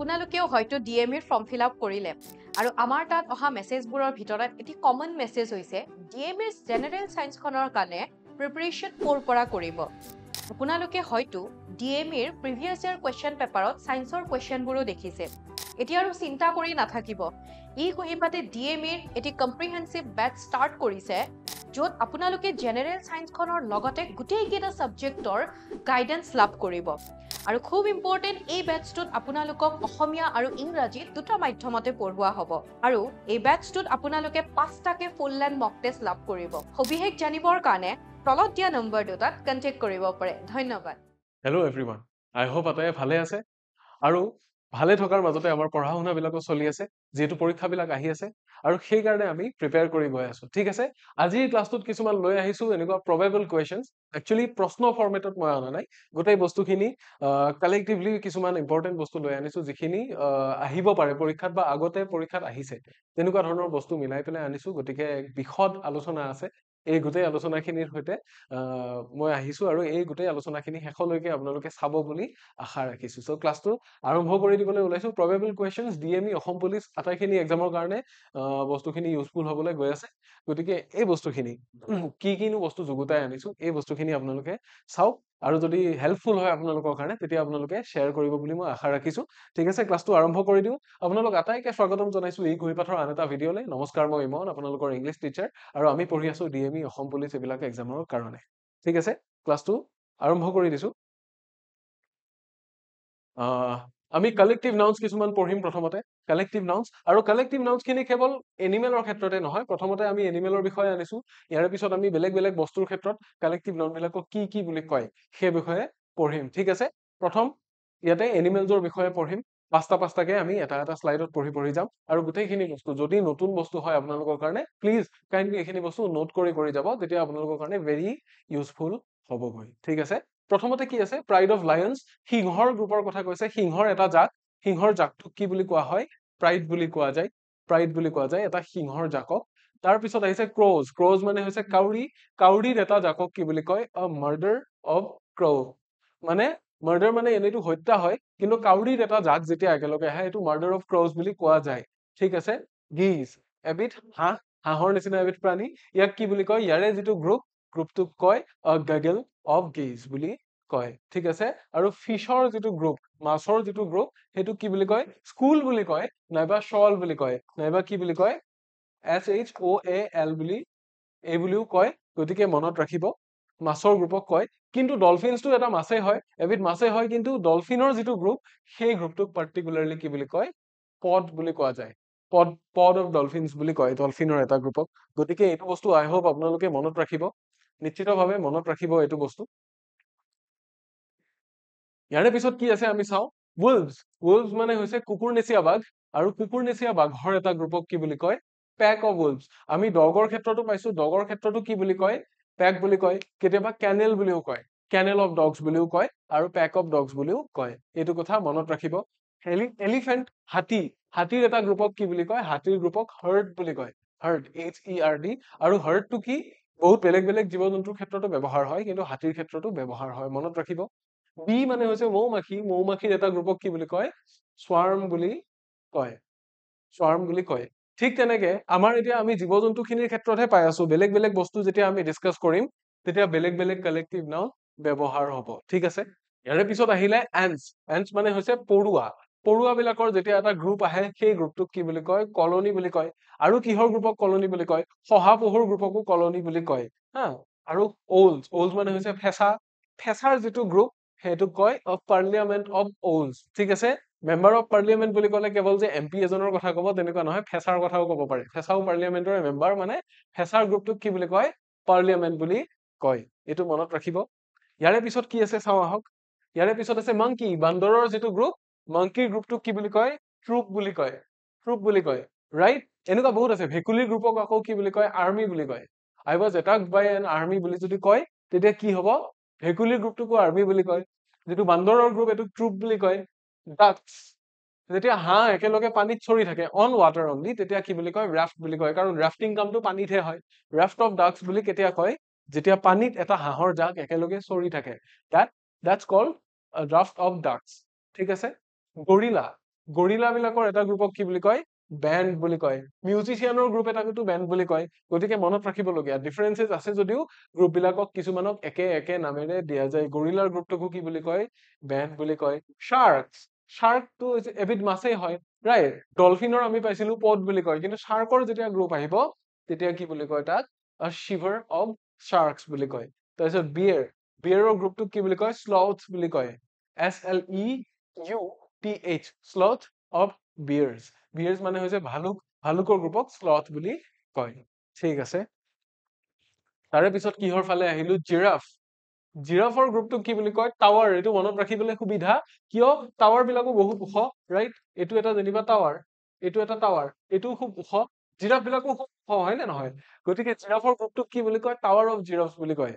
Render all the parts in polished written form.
আপোনালোকেও হয়তো ডিএমইৰ form fill up কৰিলে আৰু আমাৰ তাত অহা মেছেজবোৰৰ ভিতৰত এটি কমন মেছেজ হৈছে ডিএমইৰ জেনেৰেল ছায়েন্সখনৰ কাৰণে প্ৰিপাৰেশ্যন ক'ৰ পৰা কৰিব আপোনালোকে হয়তো ডিএমইৰ প্ৰিভিয়াছ ইয়াৰ কুৱেশ্যন পেপাৰত ছায়েন্সৰ কুৱেশ্যনবোৰো দেখিছে এতিয়া আৰু চিন্তা কৰি নাথাকিব ই কহিপাতে ডিএমইৰ এটি কম্প্ৰিহেনচিভ বেটচ ষ্টাৰ্ট কৰিছে য'ত আপোনালোকে জেনেৰেল ছায়েন্সখনৰ লগতে গোটেইকেইটা ছাবজেক্টৰ গাইডেন্স লাভ কৰিব আৰু খুব ইম্পৰ্টেণ্ট এই বেটচটোত আপোনালোকক অসমীয়া আৰু ইংৰাজী দুটা মাধ্যমতে পঢ়ুৱা হ'ব আৰু এই বেটচটোত আপোনালোকে 5টাকে ফুল লেন্থ মক টেষ্ট লাভ কৰিব সবিশেষ জানিবৰ কাৰণে তলত দিয়া নম্বৰ দুটাত কন্টেক্ট কৰিব পাৰে ধন্যবাদ হেল্ল' এভৰিৱান আই হোপ আটায়ে ভালে আছে আৰু ভালে থকাৰ মাজতে আমাৰ পঢ়া শুনাবিলাকো চলি আছে যেহেতু পৰীক্ষাবিলাক আহি আছে আৰু সেই কাৰণে আমি প্ৰিপেয়াৰ কৰি গৈ আছো ঠিক আছে আজিৰ ক্লাছটোত কিছুমান লৈ আহিছো এনেকুৱা প্ৰবেবল কুৱেশ্যনছ একচুৱেলি প্ৰশ্ন ফৰ্মেটত মই অনা নাই গোটেই বস্তুখিনি কালেক্টিভলি কিছুমান ইম্পৰ্টেণ্ট বস্তু লৈ আনিছো যিখিনি আহিব পাৰে পৰীক্ষাত বা আগতে পৰীক্ষাত আহিছে তেনেকুৱা ধৰণৰ বস্তু মিলাই পেলাই আনিছো গতিকে বিশদ আলোচনা আছে এই গোটেই আলোচনাখিনিৰ সৈতে মই আহিছো আৰু এই গোটেই আলোচনাখিনি শেষলৈকে আপোনালোকে চাব বুলি আশা ৰাখিছো সো ক্লাছটো আৰম্ভ কৰি দিবলৈ ওলাইছো probable questions DME Assam police আটাইখিনি এক্সামৰ কাৰণে বস্তুখিনি ইউজফুল হ'বলৈ গৈ আছে গতিকে এই বস্তুখিনি কিনো বস্তু যুগুতাই আনিছো এই বস্তুখিনি আপোনালোকে চাওক আৰু যদি হেল্পফুল হয় আপোনালোকৰ কাৰণে তেতিয়া আপোনালোকে শ্বেয়াৰ কৰিব বুলি মই আশা ৰাখিছো ঠিক আছে ক্লাছটো আৰম্ভ কৰি দিওঁ আপোনালোক আটাইকে স্বাগতম জনাইছো এই কুহিপাঠৰ আন এটা ভিডিঅ'লৈ নমস্কাৰ মই ইমন আপোনালোকৰ ইংলিছ টিচাৰ আৰু আমি পঢ়ি আছো ডিএমই অসম পুলিচ এইবিলাক এক্সামৰ কাৰণে ঠিক আছে ক্লাছটো আৰম্ভ কৰি দিছো আমি কালেক্টিভ নাউন্স কিছুমান পঢ়িম প্ৰথমতে কালেক্টিভ নাউন্স আৰু কালেক্টিভ নাউন্সখিনি কেৱল এনিমেলৰ ক্ষেত্ৰতে নহয় প্ৰথমতে আমি এনিমেলৰ বিষয়ে আনিছো ইয়াৰ পিছত আমি বেলেগ বেলেগ বস্তুৰ ক্ষেত্ৰত কালেক্টিভ নাউনবিলাকক কি বুলি কয় সেই বিষয়ে পঢ়িম ঠিক আছে প্ৰথম ইয়াতে এনিমেলছৰ বিষয়ে পঢ়িম পাঁচটাকে আমি এটা স্লাইডত পঢ়ি যাম আৰু গোটেইখিনি বস্তু যদি নতুন বস্তু হয় আপোনালোকৰ কাৰণে প্লিজ কাইণ্ডলি এইখিনি বস্তু নোট কৰি যাব তেতিয়া আপোনালোকৰ কাৰণে ভেৰি ইউজফুল হ'বগৈ ঠিক আছে প্ৰথমতে কি আছে প্ৰাইড অফ লায়ন্স সিংহৰ গ্ৰুপৰ কথা কৈছে সিংহৰ এটা জাত সিংহৰ জাকটোক কি বুলি কোৱা হয় প্ৰাইড বুলি কোৱা যায় এটা সিংহৰ জাকক তাৰ পিছত আহিছে ক্ৰ'জ মানে হৈছে কাউৰীৰ এটা জাকক কি বুলি কয় মাৰ্ডাৰ অফ ক্ৰ মানে মাৰ্ডাৰ মানে এনেইটো হত্যা হয় কিন্তু কাউৰীৰ এটা জাক যেতিয়া একেলগে আহে এইটো মাৰ্ডাৰ অফ ক্ৰ'জ বুলি কোৱা যায় ঠিক আছে গিজ এবিধ হাঁহৰ নিচিনা এবিধ প্ৰাণী ইয়াক কি বুলি কয় ইয়াৰে যিটো গ্ৰুপটোক কয় গগল অফ গেজ বুলি কয় ঠিক আছে আৰু ফিছৰ যিটো গ্ৰুপ মাছৰ যিটো গ্ৰুপ সেইটো কি বুলি কয় স্কুল বুলি কয় নাইবা শল বুলি কয় নাইবা কি বুলি কয় SHOAL বুলি এই বুলিও কয় গতিকে মনত ৰাখিব মাছৰ গ্ৰুপক কয় কিন্তু ডলফিনছটো এটা মাছেই হয় এবিধ মাছেই হয় কিন্তু ডলফিনৰ যিটো গ্ৰুপ সেই গ্ৰুপটোক পাৰ্টিকুলাৰলি কি বুলি কয় পড বুলি কোৱা যায় পড অফ ডলফিনছ বুলি কয় ডলফিনৰ এটা গ্ৰুপক গতিকে এইটো বস্তু আই হোপ আপোনালোকে মনত ৰাখিব নিশ্চিতভাৱে মনত ৰাখিব এইটো বস্তু ইয়াৰে পিছত কি আছে আমি চাওঁ wolves মানে হৈছে কুকুৰনেচীয়া বাঘ আৰু কুকুৰনেচীয়া বাঘৰ এটা গ্ৰুপক কি বুলি কয় পেক অফ wolves আমি ডগৰ ক্ষেত্ৰতো পাইছো ডগৰ ক্ষেত্ৰতো কি বুলি কয় পেক বুলি কয় কেতিয়াবা কেনেল বুলিও কয় কেনেল অফ ডগছ বুলিও কয় আৰু পেক অফ ডগছ বুলিও কয় এইটো কথা মনত ৰাখিব এলিফেন্ট হাতীৰ এটা গ্ৰুপক কি বুলি কয় হাতীৰ গ্ৰুপক হাৰ্ড বুলি কয় হাৰ্ড HERD আৰু হাৰ্ডটো কি বহুত বেলেগ বেলেগ জীৱ জন্তুৰ ক্ষেত্ৰতো ব্যৱহাৰ হয় কিন্তু হাতীৰ ক্ষেত্ৰতো ব্যৱহাৰ হয় মনত ৰাখিব বি মানে হৈছে মৌমাখিৰ এটা গ্ৰুপক কি বুলি কয় স্বাৰ্ম বুলি কয় ঠিক তেনেকে আমাৰ এতিয়া আমি জীৱ জন্তুখিনিৰ ক্ষেত্ৰতহে পাই আছো বেলেগ বেলেগ বস্তু যেতিয়া আমি ডিসকাস কৰিম তেতিয়া বেলেগ বেলেগ কালেক্টিভ নাউন ব্যৱহাৰ হ'ব ঠিক আছে ইয়াৰে পিছত আহিলে এন্টছ মানে হৈছে পৰুৱাবিলাকৰ যেতিয়া এটা গ্ৰুপ আহে সেই গ্ৰুপটোক কি বুলি কয় কলনী বুলি কয় আৰু কিহৰ গ্ৰুপক কলনী বুলি কয় শহাপহুৰ গ্ৰুপকো কলনী বুলি কয় হা আৰু ওলছ মানে হৈছে ফেচাৰ যিটো গ্ৰুপ সেইটো কয় পাৰ্লিয়ামেন্ট অফ ওলছ ঠিক আছে মেম্বাৰ অফ পাৰ্লিয়ামেন্ট বুলি ক'লে কেৱল যে MP এজনৰ কথা ক'ব তেনেকুৱা নহয় ফেচাৰ কথাও ক'ব পাৰে ফেচাও পাৰ্লিয়ামেন্টৰ মেম্বাৰ মানে ফেচাৰ গ্ৰুপটোক কি বুলি কয় পাৰ্লিয়ামেন্ট বুলি কয় এইটো মনত ৰাখিব ইয়াৰে পিছত কি আছে চাওঁ আহক ইয়াৰে পিছত আছে মাংকি বান্দৰৰ যিটো গ্ৰুপ মাংকিৰ গ্ৰুপটোক কি বুলি কয় ট্ৰুপ বুলি কয় ৰাইট এনেকুৱা বহুত আছে ভেকুলীৰ গ্ৰুপক আকৌ কি বুলি কয় আৰ্মি বুলি কয় I was attacked by an army বুলি যদি কয় তেতিয়া কি হ'ব ভেকুলীৰ গ্ৰুপটোকো আৰ্মি বুলি কয় যেটো বান্দৰৰ গ্ৰুপ এটো ট্ৰুপ বুলি কয় ডাক্স যেতিয়া হাঁহ একেলগে পানীত চৰি থাকে অন ৱাটাৰ অনলি তেতিয়া কি বুলি কয় ৰাফ্ট বুলি কয় কাৰণ ৰাফ্টিং কামটো পানীতহে হয় ৰাফ্ট অফ ডাক্স বুলি কেতিয়া কয় যেতিয়া পানীত এটা হাঁহৰ জাক একেলগে চৰি থাকে that's called a raft of ducks ঠিক আছে গৰিলা বিলাকৰ এটা গ্ৰুপক কি বুলি কয় বেণ্ড বুলি কয় মিউজিচিয়ানৰ গ্ৰুপ এটাকতো বেণ্ড বুলি কয় গতিকে মনত ৰাখিবলগীয়া ডিফাৰেন্সেস আছে যদিও গ্ৰুপ বিলাকক কিছুমানক একে একে নামেৰে দিয়া যায় গৰিলাৰ গ্ৰুপটোকো কি বুলি কয় বেণ্ড বুলি কয় শাৰ্কটো এবিধ মাছেই হয় ৰাইট ডলফিনৰ আমি পাইছিলো পড বুলি কয় কিন্তু শাৰ্কৰ যেতিয়া গ্ৰুপ আহিব তেতিয়া কি বুলি কয় তাক a shiver of sharks বুলি কয় তাৰপিছত বিয়েৰৰ গ্ৰুপটোক কি বুলি কয় স্লথ বুলি কয় SLEUTH স্লথ অফ বিয়েৰ্ছ মানে হৈছে ভালুকৰ গ্ৰুপক স্লথ বুলি কয় ঠিক আছে তাৰে পিছত কিহৰ ফালে আহিলো জিৰাফৰ গ্ৰুপটোক কি বুলি কয় টাৱাৰ এইটো মনত ৰাখিবলৈ সুবিধা কিয় টাৱাৰ বিলাকো বহুত ওখ ৰাইট এইটো এটা যেনিবা টাৱাৰ এইটো খুব ওখ জিৰাফ বিলাকো খুব ওখ হয় নে নহয় গতিকে জিৰাফৰ গ্ৰুপটোক কি বুলি কয় টাৱাৰ অফ জিৰাফ বুলি কয়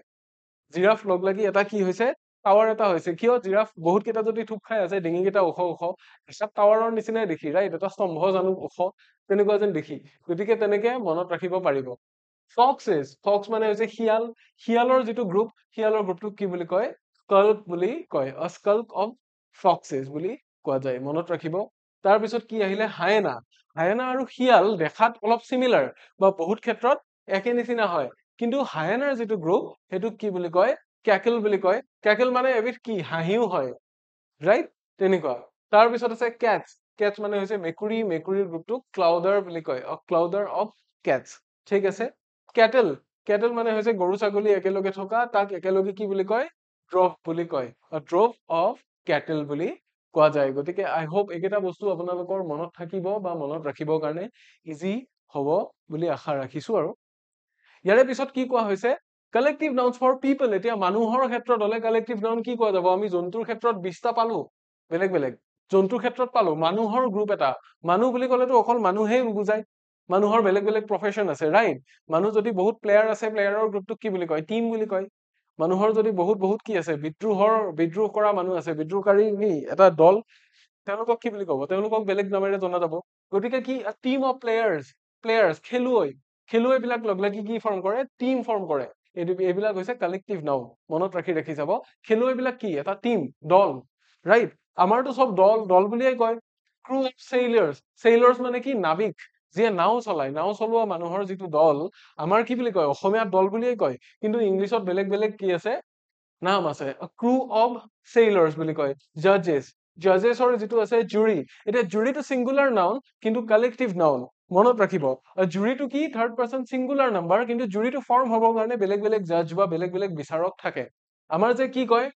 জিৰাফ লগ লাগি এটা কি হৈছে টাৱাৰ এটা হৈছে কিয় জিৰাফ বহুত কেইটা যদি থুপ খাই আছে ডিঙিকেইটা ওখ হিচাপ টাৱাৰৰ নিচিনাই দেখি ৰাইট এটা স্তম্ভ জানো ওখ তেনেকুৱা যেন দেখি গতিকে তেনেকে মনত ৰাখিব পাৰিব ফক্স মানে হৈছে শিয়ালৰ যিটো গ্ৰুপ শিয়ালৰ গ্ৰুপটোক কি বুলি কয় স্কাল্ক বুলি কয় স্কাল্ক অফ ফক্সেছ বুলি কোৱা যায় মনত ৰাখিব তাৰপিছত কি আহিলে হায়েনা আৰু শিয়াল দেখাত অলপ চিমিলাৰ বা বহুত ক্ষেত্ৰত একে নিচিনা হয় কিন্তু হায়েনাৰ যিটো গ্ৰুপ সেইটোক কি বুলি কয় ক্যাকেল বুলি কয় ক্যাকেল মানে এবিধ কি হাঁহিও হয় ৰাইট তেনেকুৱা তাৰপিছত আছে কেটছ মানে হৈছে মেকুৰীৰ গ্ৰুপটোক ক্লাউডাৰ বুলি কয় ক্লাউডাৰ অফ কেটছ ঠিক আছে কেটেল মানে হৈছে গৰু ছাগলী একেলগে থকা তাক একেলগে কি বুলি কয় ড্ৰভ বুলি কয় ড্ৰভ অফ কেটেল বুলি কোৱা যায় গতিকে আই হোপ এইকেইটা বস্তু আপোনালোকৰ মনত থাকিব বা মনত ৰাখিবৰ কাৰণে ইজি হ'ব বুলি আশা ৰাখিছো আৰু ইয়াৰে পিছত কি কোৱা হৈছে কালেক্টিভ নাউন্স ফৰ পিপল এতিয়া মানুহৰ ক্ষেত্ৰত হলে কালেক্টিভ নাউন কি কোৱা যাব আমি জন্তুৰ ক্ষেত্ৰত 20টা পালো বেলেগ জন্তুৰ ক্ষেত্ৰত পালো মানুহৰ গ্ৰুপ এটা মানুহ বুলি ক'লেতো অকল মানুহেই বুজায় মানুহৰ বেলেগ প্ৰফেশন আছে ৰাইট মানুহ যদি বহুত প্লেয়াৰ আছে প্লেয়াৰৰ গ্ৰুপটোক কি বুলি কয় টিম বুলি কয় মানুহৰ যদি বহুত কি আছে বিদ্ৰোহ কৰা মানুহ আছে বিদ্ৰোহকাৰী এটা দল তেওঁলোকক কি বুলি কব তেওঁলোকক বেলেগ নামেৰে জনা যাব গতিকে কি টিম অফ প্লেয়াৰ্স খেলুৱৈ বিলাক লগ লাগি কি ফৰ্ম কৰে টিম ফৰ্ম কৰে এইবিলাক হৈছে কালেক্টিভ নাউন মনত ৰাখি যাব খেলুৱৈ বিলাক কি এটা টিম দল ৰাইট আমাৰতো সব দল বুলিয়ে কয় ক্ৰু অফ চেইলাৰ্স মানে কি নাবিক যিয়ে নাও চলোৱা মানুহৰ যিটো দল আমাৰ কি বুলি কয় অসমীয়াত দল বুলিয়ে কয় কিন্তু ইংলিছত বেলেগ কি আছে নাম আছে ক্ৰু অফ চেইলাৰ্স বুলি কয় জাজেছৰ যিটো আছে জুৰি এতিয়া জুৰিটো সিঙ্গুলাৰ নাউন কিন্তু কালেক্টিভ নাউন মনত ৰাখিব জুৰিটো কি থাৰ্ড পাৰ্সন সিঙ্গুলাৰ নাম্বাৰ কিন্তু জুৰিটো ফৰ্ম হ'বৰ কাৰণে বেলেগ জাজ বা বেলেগ বিচাৰক থাকে আমাৰ যে কি কয়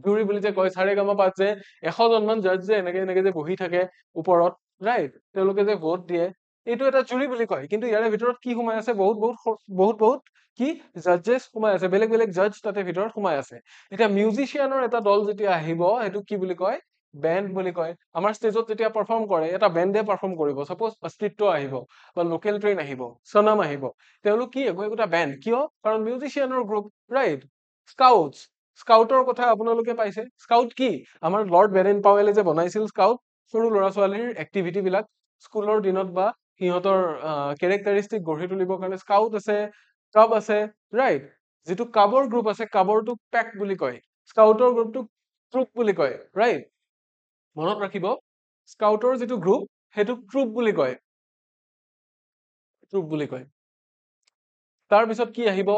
জুৰি বুলি যে কয় সাৰেগামাপাত যে 100 জনমান জাজ যে এনেকে যে বহি থাকে ওপৰত ৰাইট তেওঁলোকে যে ভোট দিয়ে এইটো এটা জুৰি বুলি কয় কিন্তু ইয়াৰে ভিতৰত কি সোমাই আছে বহুত কি জাজেছ সোমাই আছে বেলেগ জাজ তাতে ভিতৰত সোমাই আছে এতিয়া মিউজিচিয়ানৰ এটা দল যেতিয়া আহিব সেইটো কি বুলি কয় বেণ্ড বুলি কয় আমাৰ ষ্টেজত যেতিয়া পাৰফৰ্ম কৰে এটা বেণ্ডে পাৰফৰ্ম কৰিব সাপোজ অস্তিত্ব আহিব বা লোকেল ট্ৰেইন আহিব সনম আহিব তেওঁলোক কি একোটা বেণ্ড কিয় কাৰণ মিউজিচিয়ানৰ গ্ৰুপ ৰাইট স্কাউটৰ কথা আপোনালোকে পাইছে স্কাউট কি আমাৰ লৰ্ড বেৰেন পাৱেলে যে বনাইছিল স্কাউট সৰু ল'ৰা ছোৱালীৰ এক্টিভিটি বিলাক স্কুলৰ দিনত বা সিহঁতৰ কেৰেক্টাৰিষ্টিক গঢ়ি তুলিবৰ কাৰণে স্কাউট আছে কাব আছে ৰাইট যিটো কাবৰ গ্ৰুপ আছে কাবৰটোক পেক বুলি কয় স্কাউটৰ গ্ৰুপটোক ট্ৰুপ বুলি কয় ৰাইট মনত ৰাখিব স্কাউটৰ যিটো গ্ৰুপ সেইটো ট্ৰুপ বুলি কয় তাৰপিছত কি আহিব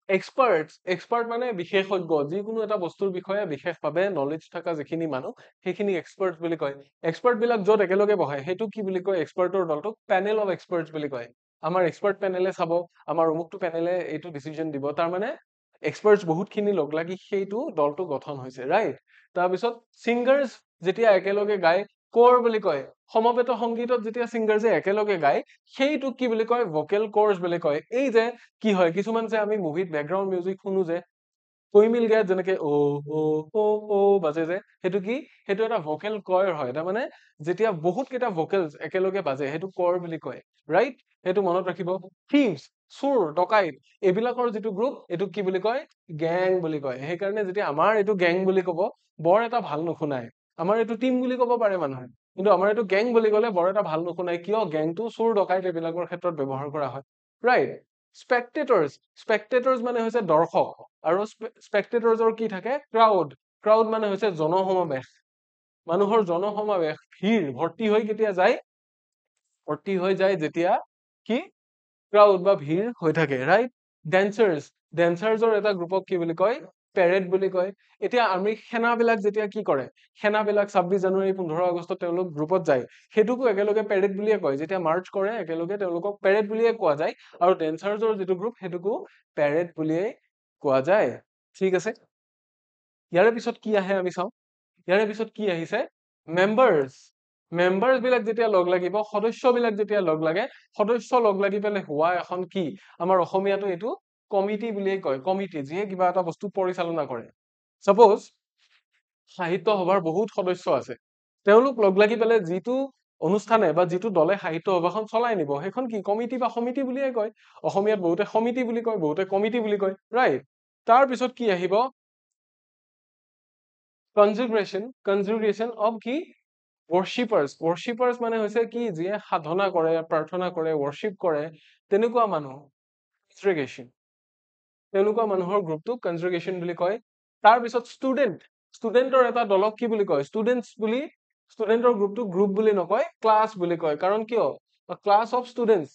এক্সপাৰ্ট মানে বিশেষজ্ঞ যিকোনো এটা বস্তুৰ বিষয়ে বিশেষভাৱে নলেজ থকা যিখিনি মানুহ সেইখিনি এক্সপাৰ্ট বুলি কয় এক্সপাৰ্ট বিলাক য'ত একেলগে বহে সেইটো কি বুলি কয় এক্সপাৰ্টৰ দলটোক পেনেল অফ এক্সপাৰ্টছ বুলি কয় আমাৰ এক্সপাৰ্ট পেনেলে চাব আমাৰ অমুকটো পেনেলে এইটো ডিচিজন দিব তাৰমানে এক্সপাৰ্টছ বহুতখিনি লগ লাগি সেইটো দলটো গঠন হৈছে ৰাইট তাৰপিছত ছিংগাৰ্ছ যেতিয়া একেলগে গায় কোৰ বুলি কয় সমবেত সংগীতত যেতিয়া ছিংগাৰ যে একেলগে গায় সেইটোক কি বুলি কয় ভোকেল কোৰ্ছ বুলি কয় এই যে কি হয় কিছুমান যে আমি মুভিত বেকগ্ৰাউণ্ড মিউজিক শুনো যে কৈ মিল গায় যেনেকে ও বাজে যে সেইটো কি সেইটো এটা ভোকেল কয়ৰ হয় তাৰমানে যেতিয়া বহুত কেইটা ভোকেলছ একেলগে বাজে সেইটো কোৰ বুলি কয় ৰাইট সেইটো মনত ৰাখিব থিভছ চোৰ ডকাইত এইবিলাকৰ যিটো গ্ৰুপ এইটোক কি বুলি কয় গেং বুলি কয় সেইকাৰণে যেতিয়া আমাৰ এইটো গেং বুলি কব বৰ এটা ভাল নুশুনাই আমাৰ এইটো টিম বুলি কব পাৰে মানুহে কিন্তু আমাৰ এইটো গেং বুলি কলে বৰ এটা ভাল নুশুনাই কিয় গেংটো চোৰ ডকাইত এইবিলাকৰ ক্ষেত্ৰত ব্যৱহাৰ কৰা হয় ৰাইট স্পেক্টেটৰ্ছ মানে হৈছে দৰ্শক আৰু স্পেক্টেটৰ্ছৰ কি থাকে ক্ৰাউড মানে হৈছে জনসমাবেশ মানুহৰ জনসমাবেশ ভিৰ ভৰ্তি হৈ কেতিয়া যায় ভৰ্তি হৈ যায় যেতিয়া কি ক্ৰাউড বা ভিৰ হৈ থাকে ৰাইট ডেন্সাৰ্ছৰ এটা গ্ৰুপক কি বুলি কয় পেৰেড বুলি কয় এতিয়া আমি সেনাবিলাক যেতিয়া কি কৰে সেনাবিলাক 26 জানুৱাৰী 15 আগষ্টত তেওঁলোক গ্ৰুপত যায় সেইটোকো একেলগে পেৰেড বুলিয়ে কয় যেতিয়া মাৰ্চ কৰে একেলগে তেওঁলোকক পেৰেড বুলিয়ে কোৱা যায় আৰু ডেন্সাৰ্ছৰ যিটো গ্ৰুপ সেইটোকো পেৰেড বুলিয়ে কোৱা যায় ঠিক আছে ইয়াৰে পিছত কি আহে আমি চাওঁ ইয়াৰে পিছত কি আহিছে মেম্বাৰ্ছ বিলাক যেতিয়া লগ লাগিব সদস্যবিলাক যেতিয়া লগ লাগে সদস্য লগ লাগি পেলাই হোৱা এখন কি আমাৰ অসমীয়াটো এইটো কমিটি বুলিয়ে কয় কমিটি যিয়ে কিবা এটা বস্তু পৰিচালনা কৰে সাপোজ সাহিত্য সভাৰ বহুত সদস্য আছে তেওঁলোক লগ লাগি পেলাই যিটো অনুষ্ঠানে বা যিটো দলে সাহিত্য সভাখন চলাই নিব সেইখন কি কমিটি বা সমিতি বুলিয়ে কয় অসমীয়াত বহুতে সমিতি বুলি কয় বহুতে কমিটি বুলি কয় ৰাইট তাৰ পিছত কি আহিব কনজুগেশ্যন অফ কি worshippers মানে হৈছে কি যিয়ে সাধনা কৰে প্ৰাৰ্থনা কৰে worship কৰে তেনেকুৱা মানুহ তেনেকুৱা মানুহৰ গ্ৰুপটো কনজুগেশ্যন বুলি কয় তাৰ পিছত ষ্টুডেন্টৰ এটা দলক কি বুলি কয় ষ্টুডেন্টৰ গ্ৰুপটো গ্ৰুপ বুলি নকয় ক্লাছ বুলি কয় কাৰণ কিয় ক্লাছ অফ ষ্টুডেন্টছ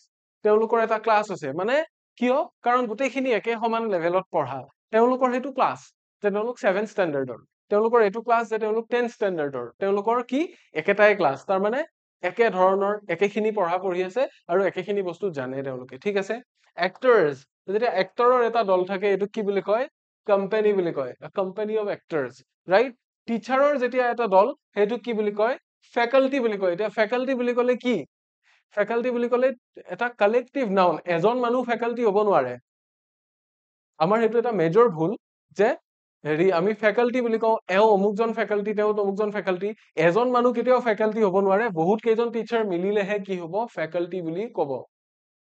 তেওঁলোকৰ এটা ক্লাছ আছে মানে কিয় কাৰণ গোটেইখিনি একে সমান লেভেলত পঢ়া তেওঁলোকৰ সেইটো ক্লাছ যে তেওঁলোক 7th ষ্টেণ্ডাৰ্ডৰ তেওঁলোকৰ এইটো ক্লাছ যে তেওঁলোক 10th ষ্টেণ্ডাৰ্ডৰ তেওঁলোকৰ কি একেটাই ক্লাছ তাৰ মানে একে ধৰণৰ একেখিনি পঢ়ি আছে আৰু একেখিনি বস্তু জানে তেওঁলোকে ঠিক আছে এক্টৰ্ছ যেতিয়া এক্টৰৰ এটা দল থাকে এইটো কি বুলি কয় কোম্পানী বুলি কয় কোম্পানী অফ এক্টৰ্ছ ৰাইট টিচাৰৰ যেতিয়া এটা দল সেইটো কি বুলি কয় ফেকাল্টি বুলি কয় এতিয়া ফেকাল্টি বুলি ক'লে কি ফেকাল্টি বুলি ক'লে এটা কালেক্টিভ নাউন এজন মানুহ ফেকাল্টি হ'ব নোৱাৰে আমাৰ সেইটো এটা মেজৰ ভুল যে হেৰি আমি ফেকাল্টি বুলি কওঁ অমুকজন ফেকাল্টি তমুকজন ফেকাল্টি এজন মানুহ কেতিয়াও ফেকাল্টি হ'ব নোৱাৰে বহুত কেইজন টিচাৰ মিলিলেহে কি হ'ব ফেকাল্টি বুলি ক'ব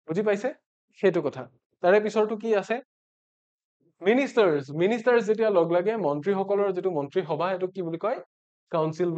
বুজি পাইছে সেইটো কথা তাৰে পিছৰটো কি আছে মিনিষ্টাৰ্ছ যেতিয়া লগ লাগে মন্ত্ৰীসকলৰ যিটো মন্ত্ৰী সভা সেইটো কি বুলি কয় কাউন্সিল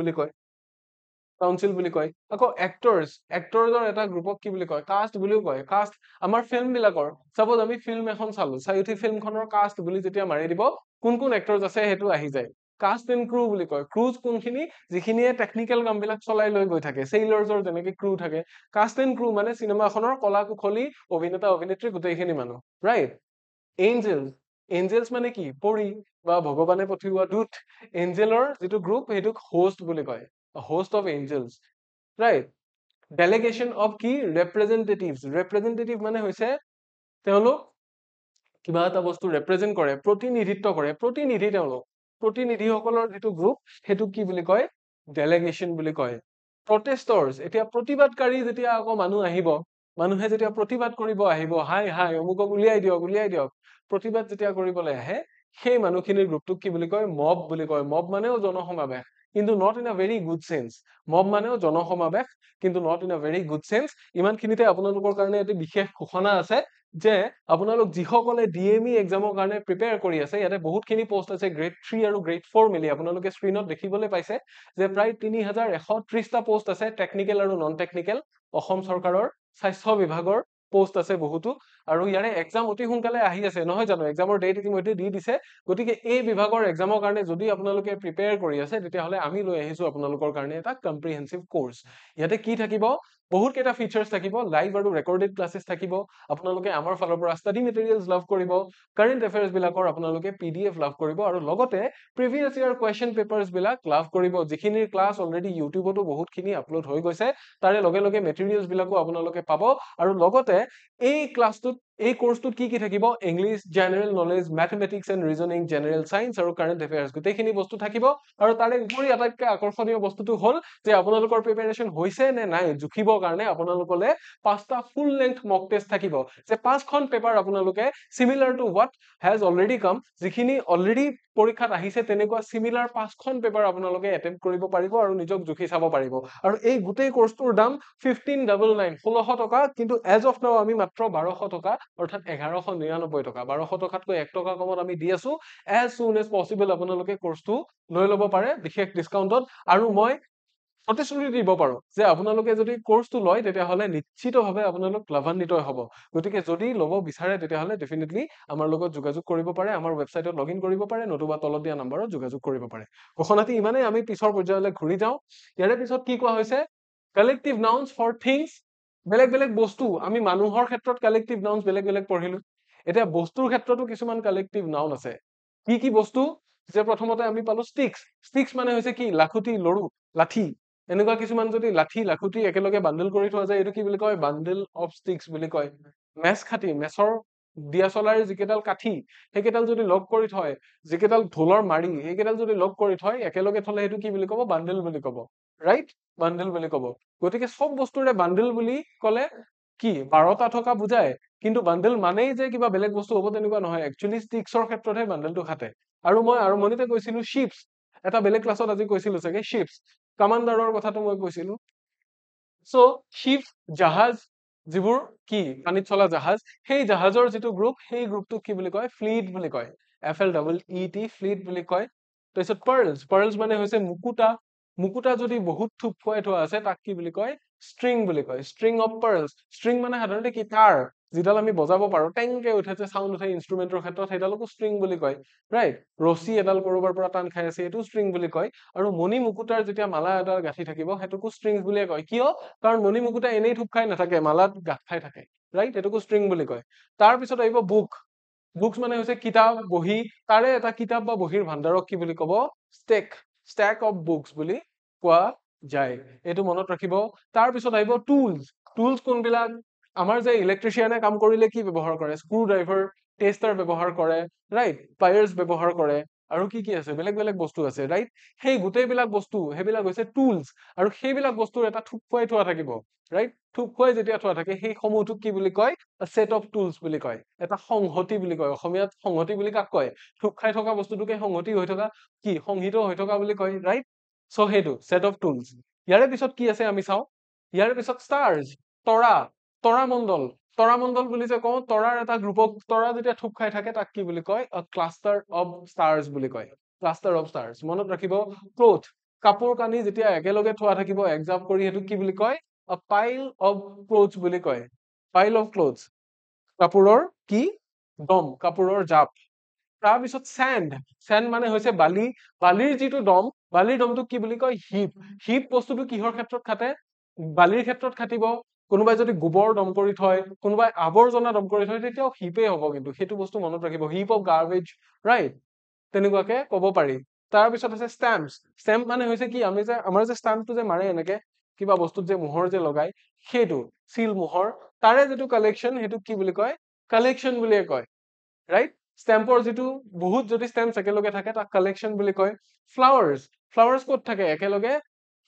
বুলি কয় আকৌ এক্টৰ্ছৰ এটা গ্ৰুপক কি বুলি কয় কাষ্ট বুলিও কয় কাষ্ট আমাৰ ফিল্ম বিলাকৰ সাপোজ আমি ফিল্ম এখন চালো চাই উঠি ফিল্মখনৰ কাষ্ট বুলি যেতিয়া মাৰি দিব কোন এক্টৰ্ছ আছে সেইটো আহি যায় কাষ্ট এণ্ড ক্ৰু বুলি কয় ক্ৰুজ কোনখিনি যিখিনিয়ে টেকনিকেল কামবিলাক চলাই লৈ গৈ থাকে চেইলাৰ্ছৰ যেনেকে ক্ৰু থাকে কাষ্ট এণ্ড ক্ৰু মানে চিনেমাখনৰ কলা কুশলী অভিনেতা অভিনেত্ৰী গোটেইখিনি মানুহ ৰাইট এঞ্জেলছ মানে কি পৰী বা ভগৱানে পঠিওৱা দূত এঞ্জেলৰ যিটো গ্ৰুপ সেইটোক হোষ্ট বুলি কয় host of angels right delegation of কি ৰেপ্ৰেজেন্টেটিভ মানে হৈছে তেওঁলোক কিবা এটা বস্তু ৰেপ্ৰেজেন্ট কৰে প্ৰতিনিধিত্ব কৰে প্ৰতিনিধিসকলৰ যিটো গ্ৰুপ সেইটো কি বুলি কয় ডেলিগেশ্যন বুলি কয় প্ৰটেষ্টৰ্ছ এতিয়া প্ৰতিবাদকাৰী যেতিয়া আকৌ মানুহ আহিব মানুহে যেতিয়া প্ৰতিবাদ কৰিব আহিব হাই অমুকক উলিয়াই দিয়ক প্ৰতিবাদ যেতিয়া কৰিবলৈ আহে সেই মানুহখিনিৰ গ্ৰুপটোক কি বুলি কয় মব বুলি কয় মব মানেও জনসমাবেশ কিন্তু not in a very good sense mob মানেও জনসমাবেশ কিন্তু not in a very good sense ইমানখিনিতে আপোনালোকৰ কাৰণে এটি বিশেষ ঘোষণা আছে যে আপোনালোক যিসকলে ডিএমই এক্সামৰ কাৰণে প্ৰিপেয়াৰ কৰি আছে ইয়াতে বহুতখিনি পোষ্ট আছে গ্ৰেড 3 আৰু গ্ৰেড 4 মিলি আপোনালোকে স্ক্ৰীনত দেখিবলৈ পাইছে যে প্ৰায় 3130টা পোষ্ট আছে টেকনিকেল আৰু নন টেকনিকেল অসম চৰকাৰৰ স্বাস্থ্য বিভাগৰ পোষ্ট আছে বহুতো আৰু ইয়াৰে এক্সাম অতি সোনকালে আহি আছে নহয় জানো এক্সামৰ ডেট ইতিমধ্যে দি দিছে গতিকে এই বিভাগৰ এক্সামৰ কাৰণে যদি আপোনালোকে প্ৰিপেয়াৰ কৰি আছে তেতিয়াহ'লে আমি লৈ আহিছো আপোনালোকৰ কাৰণে এটা কম্প্ৰিহেনসিভ কোৰ্স ইয়াতে কি থাকিব বহুত কেইটা ফিচাৰ্স থাকিব লাইভ আৰু ৰেকৰ্ডেড ক্লাसेस থাকিব আপোনালোকে আমাৰ ফালৰ পৰা ষ্টাডি মেটেৰিয়েলছ লাভ কৰিব কাৰেন্ট এফেয়াৰ্স বিলাকৰ আপোনালোকে পিডিএফ লাভ কৰিব আৰু লগতে প্ৰিভিয়াস ইয়াৰ কোৱেশ্চন পেপাৰ্স বিলাক লাভ কৰিব যিখিনিৰ ক্লাছ অলৰেডি ইউটিউবতো বহুতখিনি আপলোড হৈ গৈছে তাৰে লগে লগে মেটেৰিয়েলছ বিলাকো আপোনালোকে পাব আৰু লগতে এই ক্লাছটোত এই কোৰ্সটোত কি থাকিব English general knowledge mathematics and reasoning general science আৰু কাৰেন্ট এফেয়াৰ্স গোটেইখিনি বস্তু থাকিব আৰু তাৰে উপৰি আটাইতকৈ আকৰ্ষণীয় বস্তুটো হ'ল যে আপোনালোকৰ প্ৰিপাৰেচন হৈছে নে নাই জুখিবৰ কাৰণে আপোনালোকলে 5টা ফুল লেংথ মক টেষ্ট থাকিব যে 5খন পেপাৰ আপোনালোকে সিমিলাৰ টু হোৱাট হেজ অলৰেডি কাম যিখিনি অলৰেডি পৰীক্ষাত আহিছে তেনেকুৱা সিমিলাৰ 5খন পেপাৰ আপোনালোকে এটেম্প্ট কৰিব পাৰিব আৰু নিজক জুখি চাব পাৰিব আৰু এই গোটেই কোৰ্সটোৰ দাম 1599 1600 টকা কিন্তু এজ অফ নাও আমি মাত্ৰ 1200 টকা অৰ্থাৎ 1199 টকা 1200 টকাতকৈ 1 টকা কমত আমি দি আছো as soon as possible আপোনালোকে কোৰ্সটো লৈ ল'ব পাৰে বিশেষ ডিসকাউন্টত আৰু মই প্ৰতিশ্ৰুতি দিব পাৰো যে আপোনালোকে যদি কোৰ্সটো লয় তেতিয়াহ'লে নিশ্চিতভাৱে আপোনালোক লাভান্বিত হ'ব গতিকে যদি ল'ব বিচাৰে তেতিয়াহ'লে ডেফিনেটলি আমাৰ লগত যোগাযোগ কৰিব পাৰে আমাৰ ৱেবছাইটত লগইন কৰিব পাৰে নতুবা তলত দিয়া নম্বৰত যোগাযোগ কৰিব পাৰে ঘোষণাটি ইমানেই আমি পিছৰ পৰ্যায়লৈ ঘূৰি যাওঁ ইয়াৰে পিছত কি কোৱা হৈছে কালেক্টিভ নাউন্স ফৰ থিংছ বেলেগ বেলেগ বস্তু আমি মানুহৰ ক্ষেত্ৰত কালেক্টিভ নাউন্স বেলেগ বেলেগ পঢ়িলো এতিয়া বস্তুৰ ক্ষেত্ৰতো কিছুমান কালেক্টিভ নাউন আছে কি বস্তু যে প্ৰথমতে আমি পালো ষ্টিক্স মানে হৈছে কি লাখুটি লৰু লাঠি এনেকুৱা কিছুমান যদি লাঠি লাখুটি একেলগে বান্ডল কৰি থোৱা যায় এইটো কি বুলি কয় বান্ডল অফ ষ্টিক্স বুলি কয় মেছ খাটি মেছৰ দিয়া চলাৰ যিকেইডাল কাঠি সেইকেইডাল যদি লগ কৰি থয় যিকেইডাল ঢোলৰ মাৰি সেইকেইডাল যদি লগ কৰি থয় একেলগে থলে সেইটো কি বুলি ক'ব বান্ডল বুলি ক'ব ৰাইট বান্ডল বুলি ক'ব গতিকে সব বস্তুৰে বান্ডল বুলি ক'লে কি 12টা থকা বুজায় কিন্তু বান্ডল মানেই যে কিবা বেলেগ বস্তু হ'ব তেনেকুৱা নহয় একচুৱেলি ষ্টিক্সৰ ক্ষেত্ৰতহে বান্ডলটো খাটে আৰু মই আৰম্ভণিতে কৈছিলো শিপছ এটা বেলেগ ক্লাছত আজি কৈছিলো চাগে শিপছ কামাণ্ডাৰৰ কথাটো মই কৈছিলো সো শিপ জাহাজ যিবোৰ কি পানীত চলা জাহাজ সেই জাহাজৰ যিটো গ্ৰুপ সেই গ্ৰুপটোক কি বুলি কয় ফ্লিট বুলি কয় FLEET ফ্লিট বুলি কয় তাৰপিছত পাৰ্লছ মানে হৈছে মুকুতা যদি বহুত থুপ খুৱাই থোৱা আছে তাক কি বুলি কয় ষ্ট্ৰিং বুলি কয় ষ্ট্ৰিং অফ পাৰ্লছ ষ্ট্ৰিং মানে সাধাৰণতে কি তাঁৰ যিডাল আমি বজাব পাৰো টেংকে উঠে যে সাউণ্ড উঠে ইনষ্ট্ৰুমেন্টৰ ক্ষেত্ৰত সেইডালকো ষ্ট্ৰিং বুলি কয় ৰাইট ৰছী এডাল কৰবাৰ পৰা টান খাই আছে এইটো ষ্ট্ৰিং বুলি কয় আৰু মণি মুকুতাৰ যেতিয়া মালা এডাল গাঁঠি থাকিব সেইটোকো ষ্ট্ৰিংছ বুলিয়ে কয় কিয় কাৰণ মণি মুকুতা এনেই থুপ খাই নাথাকে মালাত গাঁঠ খাই থাকে ৰাইট এইটোকো ষ্ট্ৰিং বুলি কয় তাৰ পিছত আহিব বুকছ মানে হৈছে কিতাপ বহি তাৰে এটা কিতাপ বা বহিৰ ভাণ্ডাৰক কি বুলি ক'ব ষ্টেক অফ বুকছ বুলি কোৱা যায় এইটো মনত ৰাখিব তাৰ পিছত আহিব টুলছ কোনবিলাক আমাৰ যে ইলেক্ট্ৰিচিয়ানে কাম কৰিলে কি ব্যৱহাৰ কৰে স্ক্ৰু ড্ৰাইভাৰ টেষ্টাৰ ব্যৱহাৰ কৰে ৰাইট প্লায়াৰ্ছ ব্যৱহাৰ কৰে আৰু কি আছে বেলেগ বেলেগ বস্তু আছে ৰাইট সেই গোটেইবিলাক বস্তু সেইবিলাক হৈছে টুলছ আৰু সেইবিলাক বস্তুৰ এটা থুপ খুৱাই থোৱা থাকিব ৰাইট থুপ খুৱাই যেতিয়া থোৱা থাকে সেই সমূহটোক কি বুলি কয় সেট অফ টুলছ বুলি কয় এটা সংহতি বুলি কয় অসমীয়াত সংহতি বুলি কাক কয় থুপ খাই থকা বস্তুটোকে সংহতি হৈ থকা কি সংহিত হৈ থকা বুলি কয় ৰাইট সো সেইটো সেট অফ টুলছ ইয়াৰে পিছত কি আছে আমি চাওঁ ইয়াৰে পিছত ষ্টাৰ্ছ তৰামণ্ডল বুলি যে কওঁ তৰাৰ এটা গ্ৰুপক তৰা যেতিয়া থুপ খাই থাকে তাক কি বুলি কয় ক্লাষ্টাৰ অফ ষ্টাৰ্ছ বুলি কয় ক্লাষ্টাৰ অফ ষ্টাৰ্ছ মনত ৰাখিব ক্লথ কাপোৰ কানি যেতিয়া একেলগে থোৱা থাকিব এক্সাম কৰি সেইটো কি বুলি কয় পাইল অফ ক্লথছ বুলি কয় পাইল অফ ক্লথছ কাপোৰৰ কি দম কাপোৰৰ জাপ তাৰপিছত চেণ্ড মানে হৈছে বালিৰ যিটো দম বালিৰ দমটোক কি বুলি কয় হিপ বস্তুটো কিহৰ ক্ষেত্ৰত খাটে বালিৰ ক্ষেত্ৰত খাটিব কোনোবাই যদি গোবৰ দম কৰি থয় কোনোবাই আৱৰ্জনা দম কৰি থয় তেতিয়াও হিপেই হ'ব কিন্তু সেইটো বস্তু মনত ৰাখিব হিপ অফ গাৰ্বেজ ৰাইট তেনেকুৱাকে ক'ব পাৰি তাৰপিছত আছে ষ্টেম্প মানে হৈছে কি আমাৰ যে ষ্টেম্পটো যে মাৰে এনেকে কিবা বস্তুত যে মোহৰ যে লগাই সেইটো চিল মোহৰ তাৰে যিটো কালেকশ্যন সেইটোক কি বুলি কয় কালেকশ্যন বুলিয়ে কয় ৰাইট ষ্টেম্পৰ যিটো বহুত যদি ষ্টেম্পছ একেলগে থাকে তাক কালেকশ্যন বুলি কয় ফ্লাৱাৰ্ছ ক'ত থাকে একেলগে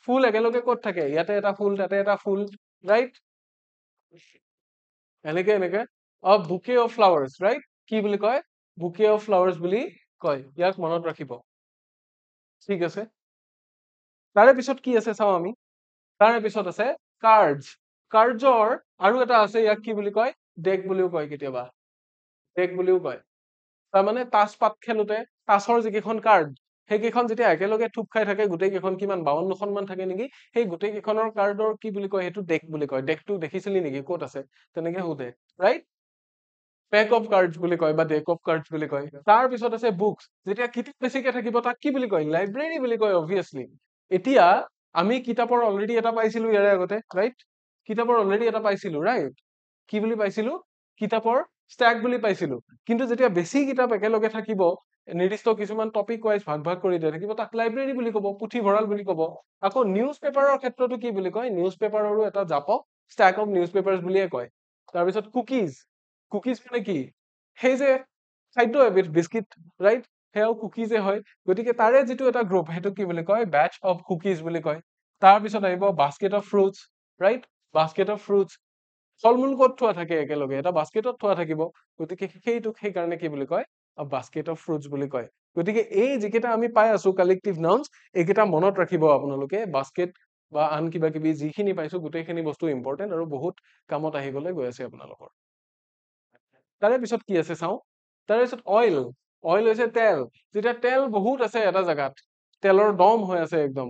ফুল একেলগে ক'ত থাকে ইয়াতে এটা ফুল তাতে এটা ফুল ৰাইট এনেকে বুকে অফ ফ্লাৱাৰ্ছ ৰাইট কি বুলি কয় বুকে অফ ফ্লাৱাৰ্ছ বুলি কয় ইয়াক মনত ৰাখিব ঠিক আছে তাৰে পিছত কি আছে চাওঁ আমি তাৰে পিছত আছে কাৰ্ডছৰ আৰু এটা আছে ইয়াক কি বুলি কয় ডেক বুলিও কয় কেতিয়াবা ডেক বুলিও কয় তাৰমানে তাচ পাত খেলোতে তাচৰ যিকেইখন কাৰ্ড সেইকেইখন যেতিয়া একেলগে থুপ খাই থাকে গোটেই কেইখন কিমান 52খন মান থাকে নেকি সেই গোটেই কেইখনৰ কাৰ্ডৰ কি বুলি কয় সেইটো ডেক বুলি কয় ডেকটো দেখিছিলি নেকি ক'ত আছে তেনেকে সোধে ৰাইট পেক অফ কাৰ্ডছ বুলি কয় বা ডেক অফ কাৰ্ডছ বুলি কয় তাৰ পিছত আছে বুকছ যেতিয়া কিতাপ বেছিকে থাকিব তাক কি বুলি কয় লাইব্ৰেৰী বুলি কয় অবভিয়াছলি এতিয়া আমি কিতাপৰ অলৰেডি এটা পাইছিলো ইয়াৰে আগতে ৰাইট কিতাপৰ অলৰেডি এটা পাইছিলো ৰাইট কি বুলি পাইছিলো কিতাপৰ ষ্টেক বুলি পাইছিলো কিন্তু যেতিয়া বেছি কিতাপ একেলগে থাকিব নিৰ্দিষ্ট কিছুমান টপিক ৱাইজ ভাগ কৰি দিয়া থাকিব তাক লাইব্ৰেৰী বুলি ক'ব পুথিভঁৰাল বুলি ক'ব আকৌ নিউজ পেপাৰৰ ক্ষেত্ৰতো কি বুলি কয় নিউজ পেপাৰৰো এটা জাপক ষ্টেক অফ নিউজ পেপাৰ্ছ বুলিয়ে কয় তাৰপিছত কুকিজ মানে কি সেই যে খাদ্য এবিধ বিস্কিট ৰাইট সেয়াও কুকিজে হয় গতিকে তাৰে যিটো এটা গ্ৰুপ সেইটো কি বুলি কয় বেচ অফ কুকিজ বুলি কয় তাৰপিছত আহিব basket of fruits right basket of fruits ফল মূল ক'ত থোৱা থাকে একেলগে এটা বাস্কেটত থোৱা থাকিব গতিকে সেইটোক সেইকাৰণে কি বুলি কয় বাস্কেট অফ ফ্ৰুটছ বুলি কয় গতিকে এই যিকেইটা আমি পাই আছো কালেক্টিভ নাউন্স এইকেইটা মনত ৰাখিব আপোনালোকে বাস্কেট বা আন কিবা কিবি যিখিনি পাইছো গোটেইখিনি বস্তু ইম্পৰ্টেণ্ট আৰু বহুত কামত আহিবলৈ গৈ আছে আপোনালোকৰ তাৰে পিছত কি আছে চাওঁ তাৰে পিছত অইল হৈছে তেল যেতিয়া তেল বহুত আছে এটা জাগাত তেলৰ দম হৈ আছে একদম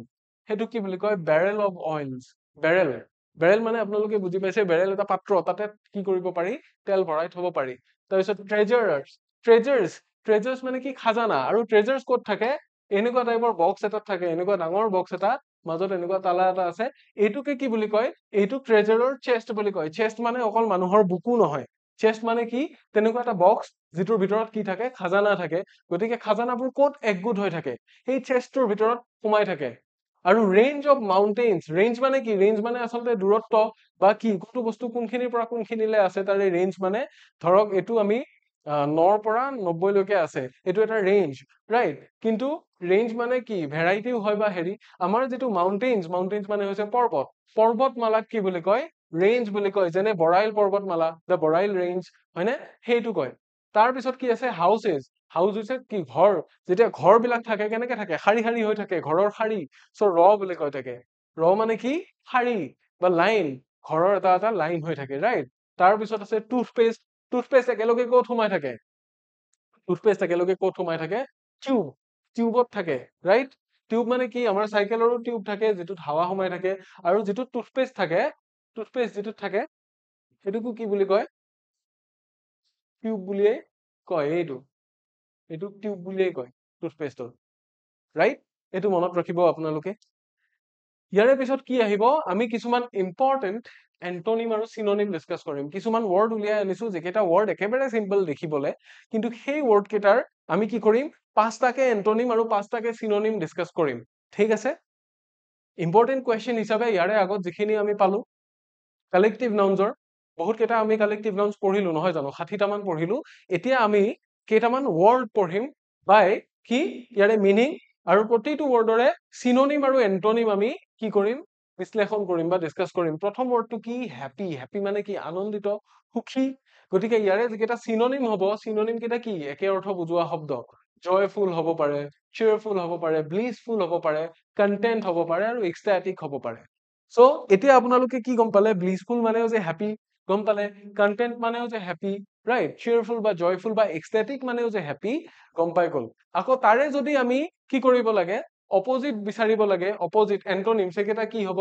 সেইটো কি বুলি কয় barrel of oils barrel barrel মানে আপোনালোকে বুজি পাইছে বেৰেল এটা পাত্ৰ তাতে কি কৰিব পাৰি তেল ভৰাই থব পাৰি তাৰপিছত ট্ৰেজাৰ্ছ মানে কি খাজানা আৰু ট্ৰেজাৰ্ছ ক'ত থাকে এনেকুৱা টাইপৰ বক্স এটাত থাকে এনেকুৱা ডাঙৰ বক্স এটা মাজত এনেকুৱা তালা এটা আছে এইটোকে কি বুলি কয় এইটো ট্ৰেজাৰৰ চেষ্ট বুলি কয় চেষ্ট মানে অকল মানুহৰ বুকু নহয় চেষ্ট মানে কি তেনেকুৱা এটা বক্স যিটোৰ ভিতৰত কি থাকে খাজানা থাকে গতিকে খাজানাবোৰ ক'ত একগোট হৈ থাকে সেই চেষ্টটোৰ ভিতৰত সোমাই থাকে আৰু ৰেঞ্জ অফ মাউণ্টেইনছ ৰেঞ্জ মানে কি ৰেঞ্জ মানে আচলতে দূৰত্ব বা কি কোনটো বস্তু কোনখিনিৰ পৰা কোনখিনিলে আছে তাৰে ৰেঞ্জ মানে ধৰক এইটো আমি 9 পৰা 90 লৈকে আছে এইটো এটা ৰেঞ্জ ৰাইট কিন্তু ৰেঞ্জ মানে কি ভেৰাইটিও হয় বা হেৰি আমাৰ যিটো মাউণ্টেইনছ মানে হৈছে পৰ্বতমালাক কি বুলি কয় ৰেঞ্জ বুলি কয় যেনে বৰাইল পৰ্বতমালা দ্য বৰাইল ৰেঞ্জ হয়নে সেইটো কয় তাৰ পিছত কি আছে হাউচ হৈছে কি ঘৰ যেতিয়া ঘৰ বিলাক থাকে কেনেকে থাকে শাৰী শাৰী হৈ থাকে ঘৰৰ শাৰী চ' বুলি কয় থাকে মানে কি শাৰী বা লাইন ঘৰৰ এটা এটা লাইন হৈ থাকে ৰাইট তাৰ পিছত আছে টুথপেষ্ট একেলগে ক'ত সোমাই থাকে টিউবত থাকে ৰাইট টিউব মানে কি আমাৰ চাইকেলৰো টিউব থাকে যিটোত হাৱা সোমাই থাকে আৰু যিটো টুথপেষ্ট যিটোত থাকে সেইটোকো কি বুলি কয় টিউব বুলিয়ে কয় এইটো টিউব বুলিয়ে কয় টুথপেষ্টৰ ৰাইট এইটো মনত ৰাখিব আপোনালোকে ইয়াৰে পিছত কি আহিব আমি কিছুমান ইম্পৰ্টেন্ট এন্টনিম আৰু চিনোনিম ডিসকাস কৰিম কিছুমান ওয়াৰ্ড উলিয়াই আনিছো যেকেইটা ওয়াৰ্ড একেবাৰে সিম্পল দেখিবলে কিন্তু সেই ওয়াৰ্ড কেইটাৰ আমি কি কৰিম পাঁচটাকে এন্টনিম আৰু পাঁচটাকে চিনোনিম ডিসকাস কৰিম ঠিক আছে ইম্পৰ্টেন্ট কোৱেশ্চন হিচাপে ইয়াৰে আগত যিখিনি আমি পালো কালেক্টিভ নাউন্সৰ বহুত কেইটা আমি কালেক্টিভ নাউন্স পঢ়িলো নহয় জানো 60টা মান পঢ়িলো এতিয়া আমি কেইটামান ওয়ার্ড পঢ়িম বাই কি ইয়াৰে মিনিং আৰু প্ৰতিটো ওয়াৰ্ডৰে চিনোনিম আৰু এন্টনিম আমি কি কৰিম বিশ্লেষণ কৰিম বা ডিসকাস কৰিম প্ৰথম ওয়াৰ্ডটো কি হ্যাপি মানে কি আনন্দিত সুখী গতিকে ইয়াৰে যেটা চিনোনিম হ'ব চিনোনিম কেইটা কি একে অৰ্থ বুজোৱা শব্দ জয়ফুল হ'ব পাৰে cheerful হ'ব পাৰে blissful হ'ব পাৰে content হ'ব পাৰে আৰু ecstatic হ'ব পাৰে সো এতিয়া আপোনালোকে কি গম পালে blissful মানেও যে হ্যাপি গম পালে content মানেও যে হ্যাপি রাইট cheerful বা joyful বা ecstatic মানেও যে হ্যাপি গম পাই গল আকৌ তাৰে যদি আমি কি কৰিব লাগে অপোজিট বিচাৰিব লাগে অপোজিট এন্টোনিম সেকেটা কি হ'ব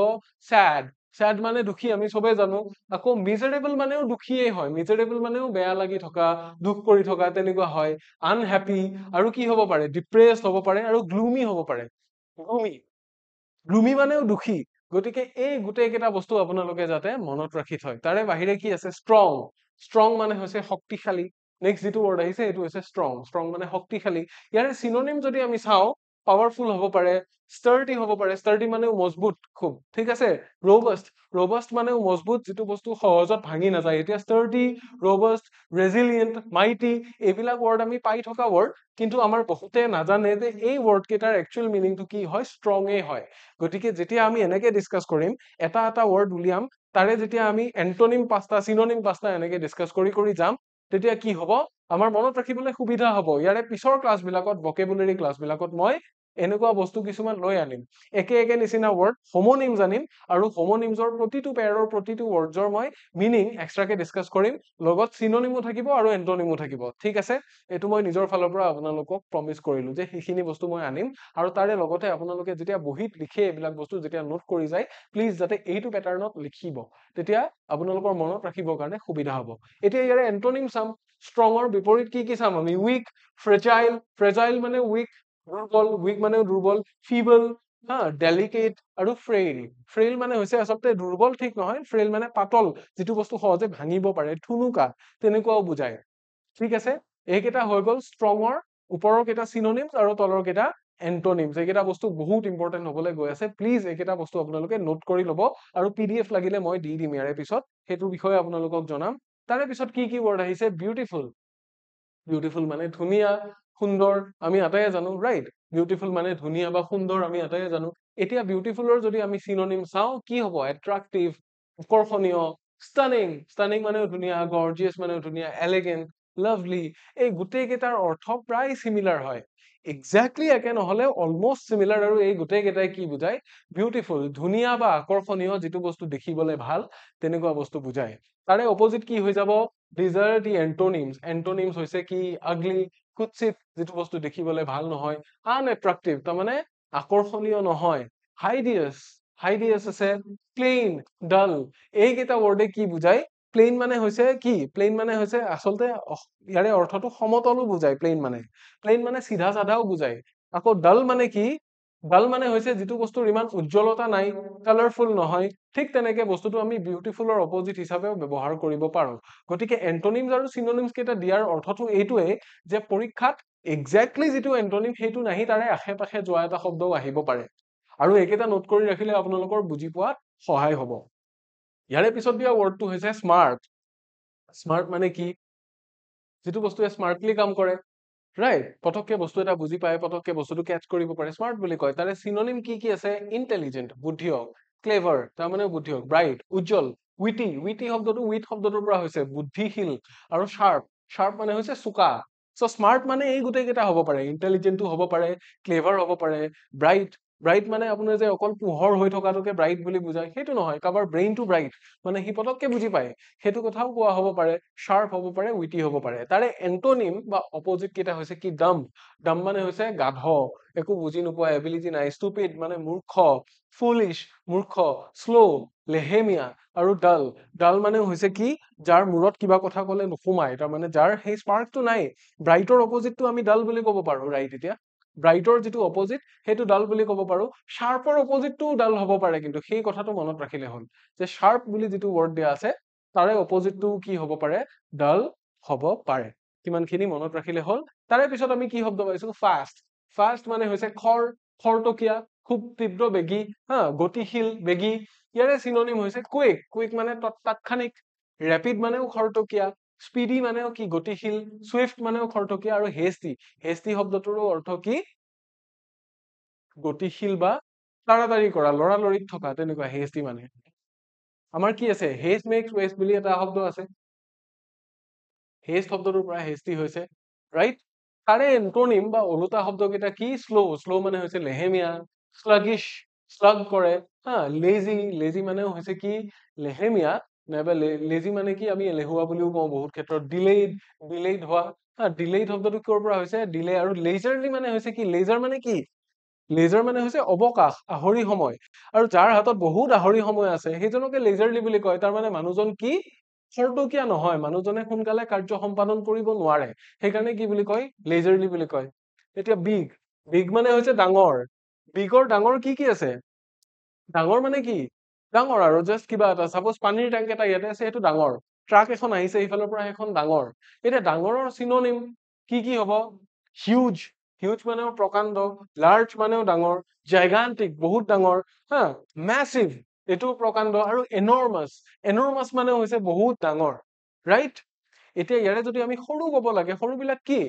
sad মানে দুখী আমি সবে জানো আকৌ miserable মানেও দুখীয়ে হয় miserable মানেও বেয়া লাগি থকা দুখ কৰি থকা তেনেকুৱা হয় unhappy আৰু কি হ'ব পাৰে depressed হ'ব পাৰে আৰু gloomy হ'ব পাৰে gloomy মানেও দুখী গতিকে এই গুটেই কেইটা বস্তু আপোনালোকে যাতে মনত ৰাখি থয় তাৰে বাহিৰে কি আছে strong মানে হৈছে শক্তিশালী নেক্সট যেটো ওয়াৰ্ড আহিছে এটো হৈছে strong মানে শক্তিশালী ইয়াৰে চিনোনিম যদি আমি চাও পাৱাৰফুল হ'ব পাৰে sturdy হ'ব পাৰে sturdy মানেও মজবুত খুব ঠিক আছে robust মানেও মজবুত যেটো বস্তু সহজত ভাঙি নাযায় এতিয়া sturdy robust resilient mighty এইবিলাক ওয়ার্ড আমি পাই থকা ওয়ার্ড কিন্তু আমাৰ বহুতে নাজানে যে এই ওয়াৰ্ড কেইটাৰ একচুয়াল মিনিংটো কি হয় strong এ হয় গতিকে যেতিয়া আমি এনেকে ডিসকাস কৰিম এটা ওয়াৰ্ড উলিয়াম তাৰে যেতিয়া আমি এন্টোনিম পাঁচটা চিনোনিম পাঁচটা এনেকে ডিসকাস কৰি যাম তেতিয়া কি হ'ব আমাৰ মনত ৰাখিবলৈ সুবিধা হ'ব ইয়াৰে পিছৰ ক্লাস বিলাকত ভকেবুলাৰী ক্লাস বিলাকত মই এনেকুৱা বস্তু কিছুমান লৈ আনিম একে নিচিনা ওয়াৰ্ড হোমোনিম জানিম আৰু হোমোনিমছৰ প্ৰতিটো পেয়াৰৰ প্ৰতিটো ওয়াৰ্ডৰ মই মিনিং এক্সট্ৰাকে ডিসকাস কৰিম লগত চিনোনিমো থাকিব আৰু এন্টোনিমো থাকিব ঠিক আছে এটো মই নিজৰ ফালৰ পৰা আপোনালোকক প্ৰমিস কৰিলো যে সেইখিনি বস্তু মই আনিম আৰু তাৰে লগতে আপোনালোকে যেতিয়া বহিত লিখে এইবিলাক বস্তু যেতিয়া নোট কৰি যায় প্লিজ যাতে এইটো প্যাটাৰ্নত লিখিব তেতিয়া আপোনালোকৰ মনত ৰাখিবৰ কাৰণে সুবিধা হ'ব এতিয়া ইয়াৰে এন্টোনিম চাম স্ট্ৰঙৰ বিপৰীত কি চাম আমি উইক ফ্ৰেজাইল মানে উইক মানে দুৰ্বল ফিবল ডেলিকেট আৰু ফ্ৰেইল মানে হৈছে আচলতে দুৰ্বল ঠিক নহয় ফ্ৰেইল মানে পাতল যেটো বস্তু সহজে ভাঙিব পাৰে ঠুনুকা তেনেকুৱাও বুজায় ঠিক আছে এইকেইটা হৈ গল স্ট্ৰঙৰ ওপৰৰ কেইটা চিনোনিমছ আৰু তলৰ কেইটা এন্টোনিমছ এইকেইটা বস্তু বহুত ইম্পৰ্টেন্ট হ'বলৈ গৈ আছে প্লিজ এইকেইটা বস্তু আপোনালোকে নোট কৰি ল'ব আৰু পিডিএফ লাগিলে মই দি দিম ইয়াৰে পিছত হেতু বিষয়ে আপোনালোকক জনাম তাৰে পিছত কি ওয়াৰ্ড আহিছে বিউটিফুল মানে ধুনিয়া সুন্দৰ আমি আটায়ে জানো ৰাইট বিউটিফুল মানে ধুনিয়া বা সুন্দৰ আমি আটায়ে জানো এতিয়া বিউটিফুলৰ যদি আমি চিনোনিম চাও কি হ'ব এট্ৰাক্টিভ আকৰ্ষণীয় ষ্টানিং মানেও ধুনিয়া গৰ্জিয়াছ মানেও ধুনিয়া এলিগেন্ট লাভলি এই গুটেই কেইটাৰ অৰ্থ প্ৰায় সিমিলাৰ হয় এক্স্যাক্টলি একে নহলে অলমোস্ট সিমিলাৰ আৰু এই গুটেই কেইটাই কি বুজায় বিউটিফুল ধুনিয়া বা আকৰ্ষণীয় যেটো বস্তু দেখিবলৈ ভাল তেনেকুৱা বস্তু বুজায় তাৰে অপোজিট কি হৈ যাব these are the antonyms হৈছে কি ugly কুৎসিত যেটো বস্তু দেখিবলৈ ভাল নহয় unattractive তাৰ মানে আকৰ্ষণীয় নহয় হাইডিয়াছ আছে, প্লেইন, ডাল, এইকেইটা ৱৰ্ডে কি বুজায়? প্লেইন মানে হৈছে কি? প্লেইন মানে হৈছে আচলতে ইয়াৰে অৰ্থটো সমতলো বুজায়। প্লেইন মানে চিধা চাধাও বুজায়। আকৌ ডাল মানে কি? ডাল মানে হৈছে যিটো বস্তুৰ ইমান উজ্জ্বলতা নাই, কালাৰফুল নহয়। ঠিক তেনেকে বস্তুটো আমি বিউটিফুলৰ অপজিট হিচাপেও ব্যৱহাৰ কৰিব পাৰো। গতিকে এন্টনিমছ আৰু চিনোনিমছ কেইটা দিয়াৰ অৰ্থটো এইটোৱে যে পৰীক্ষাত এক্সেক্টলি যিটো এন্টনিম সেইটো নাহি তাৰে আশে পাশে যোৱা এটা শব্দও আহিব পাৰে। আৰু এইকেইটা নোট কৰি ৰাখিলে আপোনালোকৰ বুজি পোৱাত সহায় হ'ব। ইয়াৰে পিছত দিয়া ৱৰ্ডটো হৈছে স্মাৰ্ট। স্মাৰ্ট মানে কি? যিটো বস্তুৱে স্মাৰ্টলি কাম কৰে, ৰাইট? পটককে বস্তু এটা বুজি পায়, পটককে বস্তুটো কেচ কৰিব পাৰে, স্মাৰ্ট বুলি কয়। তাৰে চিনোনিম কি কি আছে? ইণ্টেলিজেন্ট, বুদ্ধিয়ক, ক্লেভাৰ, তাৰমানে বুদ্ধিয়ক, ব্ৰাইট, উজ্জ্বল, উইটি শব্দটো উইট শব্দটোৰ পৰা হৈছে, বুদ্ধিশীল, আৰু শাৰ্প মানে হৈছে চোকা। চ' স্মাৰ্ট মানে এই গোটেই কেইটা হ'ব পাৰে, ইণ্টেলিজেন্টটো হ'ব পাৰে, ক্লেভাৰ হ'ব পাৰে, ব্ৰাইট মানে আপোনাৰ যে অকল পোহৰ হৈ থকাটোকে ব্ৰাইট বুলি বুজায় সেইটো নহয়, কাৰোবাৰ ব্ৰেইনটো ব্ৰাইট মানে সি পটককে বুজি পায় সেইটো কথাও কোৱা হ'ব পাৰে, শাৰ্প হ'ব পাৰে, উইটি হ'ব পাৰে। তাৰে এন্টনিম বা অপজিট কেইটা হৈছে কি? ডাম মানে হৈছে গাধ, একো বুজি নোপোৱা, এবিলিটি নাই, ষ্টুপিড মানে মূৰ্খ, ফুলিশ মূৰ্খ, শ্ল', লেহেমীয়া, আৰু ডাল মানে হৈছে কি? যাৰ মূৰত কিবা কথা ক'লে নুসুমায়, তাৰমানে যাৰ সেই স্পাৰ্কটো নাই। ব্ৰাইটৰ অপজিটটো আমি ডাল বুলি ক'ব পাৰো, ৰাইট? এতিয়া ব্ৰাইটৰ যিটো অপজিট সেইটো ডাল বুলি ক'ব পাৰো। শাৰ্পৰ অপজিটটোও ডাল হ'ব পাৰে, কিন্তু সেই কথাটো মনত ৰাখিলে হ'ল যে শাৰ্প বুলি যিটো ৱৰ্ড দিয়া আছে তাৰে অপজিটটোও কি হ'ব পাৰে? ডাল হ'ব পাৰে। কিমানখিনি মনত ৰাখিলে হ'ল। তাৰে পিছত আমি কি শব্দ পাইছো? ফাষ্ট মানে হৈছে খৰতকীয়া, খুব তীব্ৰ বেগী, গতিশীল, বেগী। ইয়াৰে চিনোনিম হৈছে কুইক মানে তাৎক্ষণিক, ৰেপিড মানেও খৰতকীয়া, স্পীডি মানেও কি? গতিশীল, চুইফট মানেও খৰতকীয়া, আৰু হেষ্টি শব্দটোৰো অৰ্থ কি? গতিশীল বা তাড়াতাড়ি কৰা, লৰালৰিত থকা, তেনেকুৱা হেষ্টি মানে। আমাৰ কি আছে? হেষ্ট মেক্স ৱেষ্ট বুলি এটা শব্দ আছে, হেষ্ট শব্দটোৰ পৰা হেষ্টি হৈছে, ৰাইট? তাৰে এন্টনিম বা ওলোটা শব্দকেইটা কি? শ্ল' মানে হৈছে লেহেমীয়া, শ্লাগিশ, শ্লাগ কৰে, লেজি মানেও হৈছে কি? লেহেমীয়া, নাইবা লেজি মানে কি? আমি এলেহুৱা বুলিও কওঁ বহুত ক্ষেত্ৰত। ডিলেইড হোৱা, ডিলেইড শব্দটো ক'ৰ পৰা হৈছে? ডিলে। আৰু লেজাৰলি মানে হৈছে কি? লেজাৰ মানে কি? লেজাৰ মানে হৈছে অৱকাশ, আহৰি সময়। আৰু যাৰ হাতত বহুত আহৰি সময় আছে সেইজনকে লেজাৰলি বুলি কয়। তাৰ মানে মানুহজন কি? খৰতকীয়া নহয়, মানুহজনে সোনকালে কাৰ্য সম্পাদন কৰিব নোৱাৰে, সেইকাৰণে কি বুলি কয়? লেজাৰলি বুলি কয়। এতিয়া বিগ মানে হৈছে ডাঙৰ। বিগৰ ডাঙৰ কি কি আছে? ডাঙৰ মানে কি? ডাঙৰ আৰু জাষ্ট কিবা এটা, চাপোজ পানীৰ টেংক এটা ইয়াতে আছে, সেইটো ডাঙৰ। ট্ৰাক এখন আহিছে এইফালৰ পৰা, সেইখন ডাঙৰ। এতিয়া ডাঙৰৰ চিনোনিম কি কি হ'ব? হিউজ মানেও প্ৰকাণ্ড, লাৰ্জ মানেও ডাঙৰ, জাইগান্টিক বহুত ডাঙৰ, মেচিভ এইটোও প্ৰকাণ্ড, আৰু এনৰ্মাছ মানেও হৈছে বহুত ডাঙৰ, ৰাইট? এতিয়া ইয়াৰে যদি আমি সৰু ক'ব লাগে, সৰুবিলাক কি?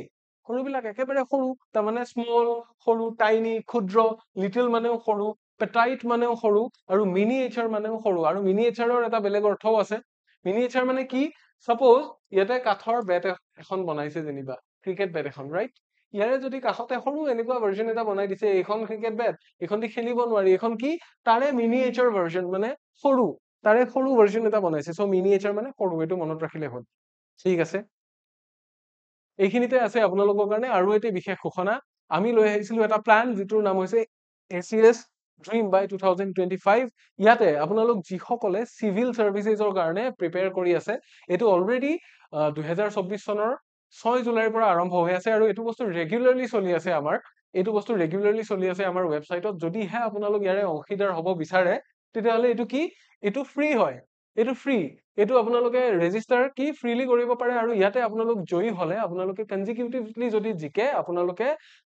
সৰুবিলাক একেবাৰে সৰু, তাৰমানে স্মল, সৰু, টাইনি, ক্ষুদ্ৰ, লিটিল মানেও সৰু, পেটাইট মানেও সৰু, আৰু মিনিয়েচাৰ মানেও সৰু। আৰু মিনিয়েচাৰৰ এটা বেলেগ অৰ্থও আছে। মিনিয়েচাৰ মানে কি? চাপোজ ইয়াতে কাঠৰ বেট এখন বনাইছে, যেনিবা ক্ৰিকেট বেট এখন, ৰাইট? ইয়াৰে যদি কাষতে সৰু এনেকুৱা ভাৰ্জন এটা বনাই দিছে, এইখন ক্ৰিকেট বেট, এইখন দি খেলিব নোৱাৰি, এইখন কি? তাৰে মিনিয়েচাৰ ভাৰ্জন, মানে সৰু, তাৰে সৰু ভাৰ্জন এটা বনাইছে। চ' মিনিয়েচাৰ মানে সৰু, এইটো মনত ৰাখিলে হ'ল। ঠিক আছে, এইখিনিতে আছে আপোনালোকৰ কাৰণে আৰু এটি বিশেষ ঘোষণা। আমি লৈ আহিছিলো এটা প্লান, যিটোৰ নাম হৈছে ACS Dream by 2025। ইয়াতে আপোনালোক যিসকলে চিভিল চাৰ্ভিচেছৰ কাৰণে প্ৰিপেয়াৰ কৰি আছে, এইটো অলৰেডি 2024 চনৰ 6 জুলাইৰ পৰা আৰম্ভ হৈ আছে, আৰু এইটো বস্তু ৰেগুলাৰলি চলি আছে আমাৰ। আমাৰ ৱেবছাইটত। যদিহে আপোনালোক ইয়াৰে অংশীদাৰ হ'ব বিচাৰে, তেতিয়াহ'লে এইটো কি? এইটো ফ্ৰী হয়, এইটো ফ্ৰী। এইটো আপোনালোকে ৰেজিষ্টাৰ কি ফ্ৰীলি কৰিব পাৰে, আৰু ইয়াতে আপোনালোক জয়ী হলে আপোনালোকে কনজিকিউটিভলি যদি জিকে, আপোনালোকে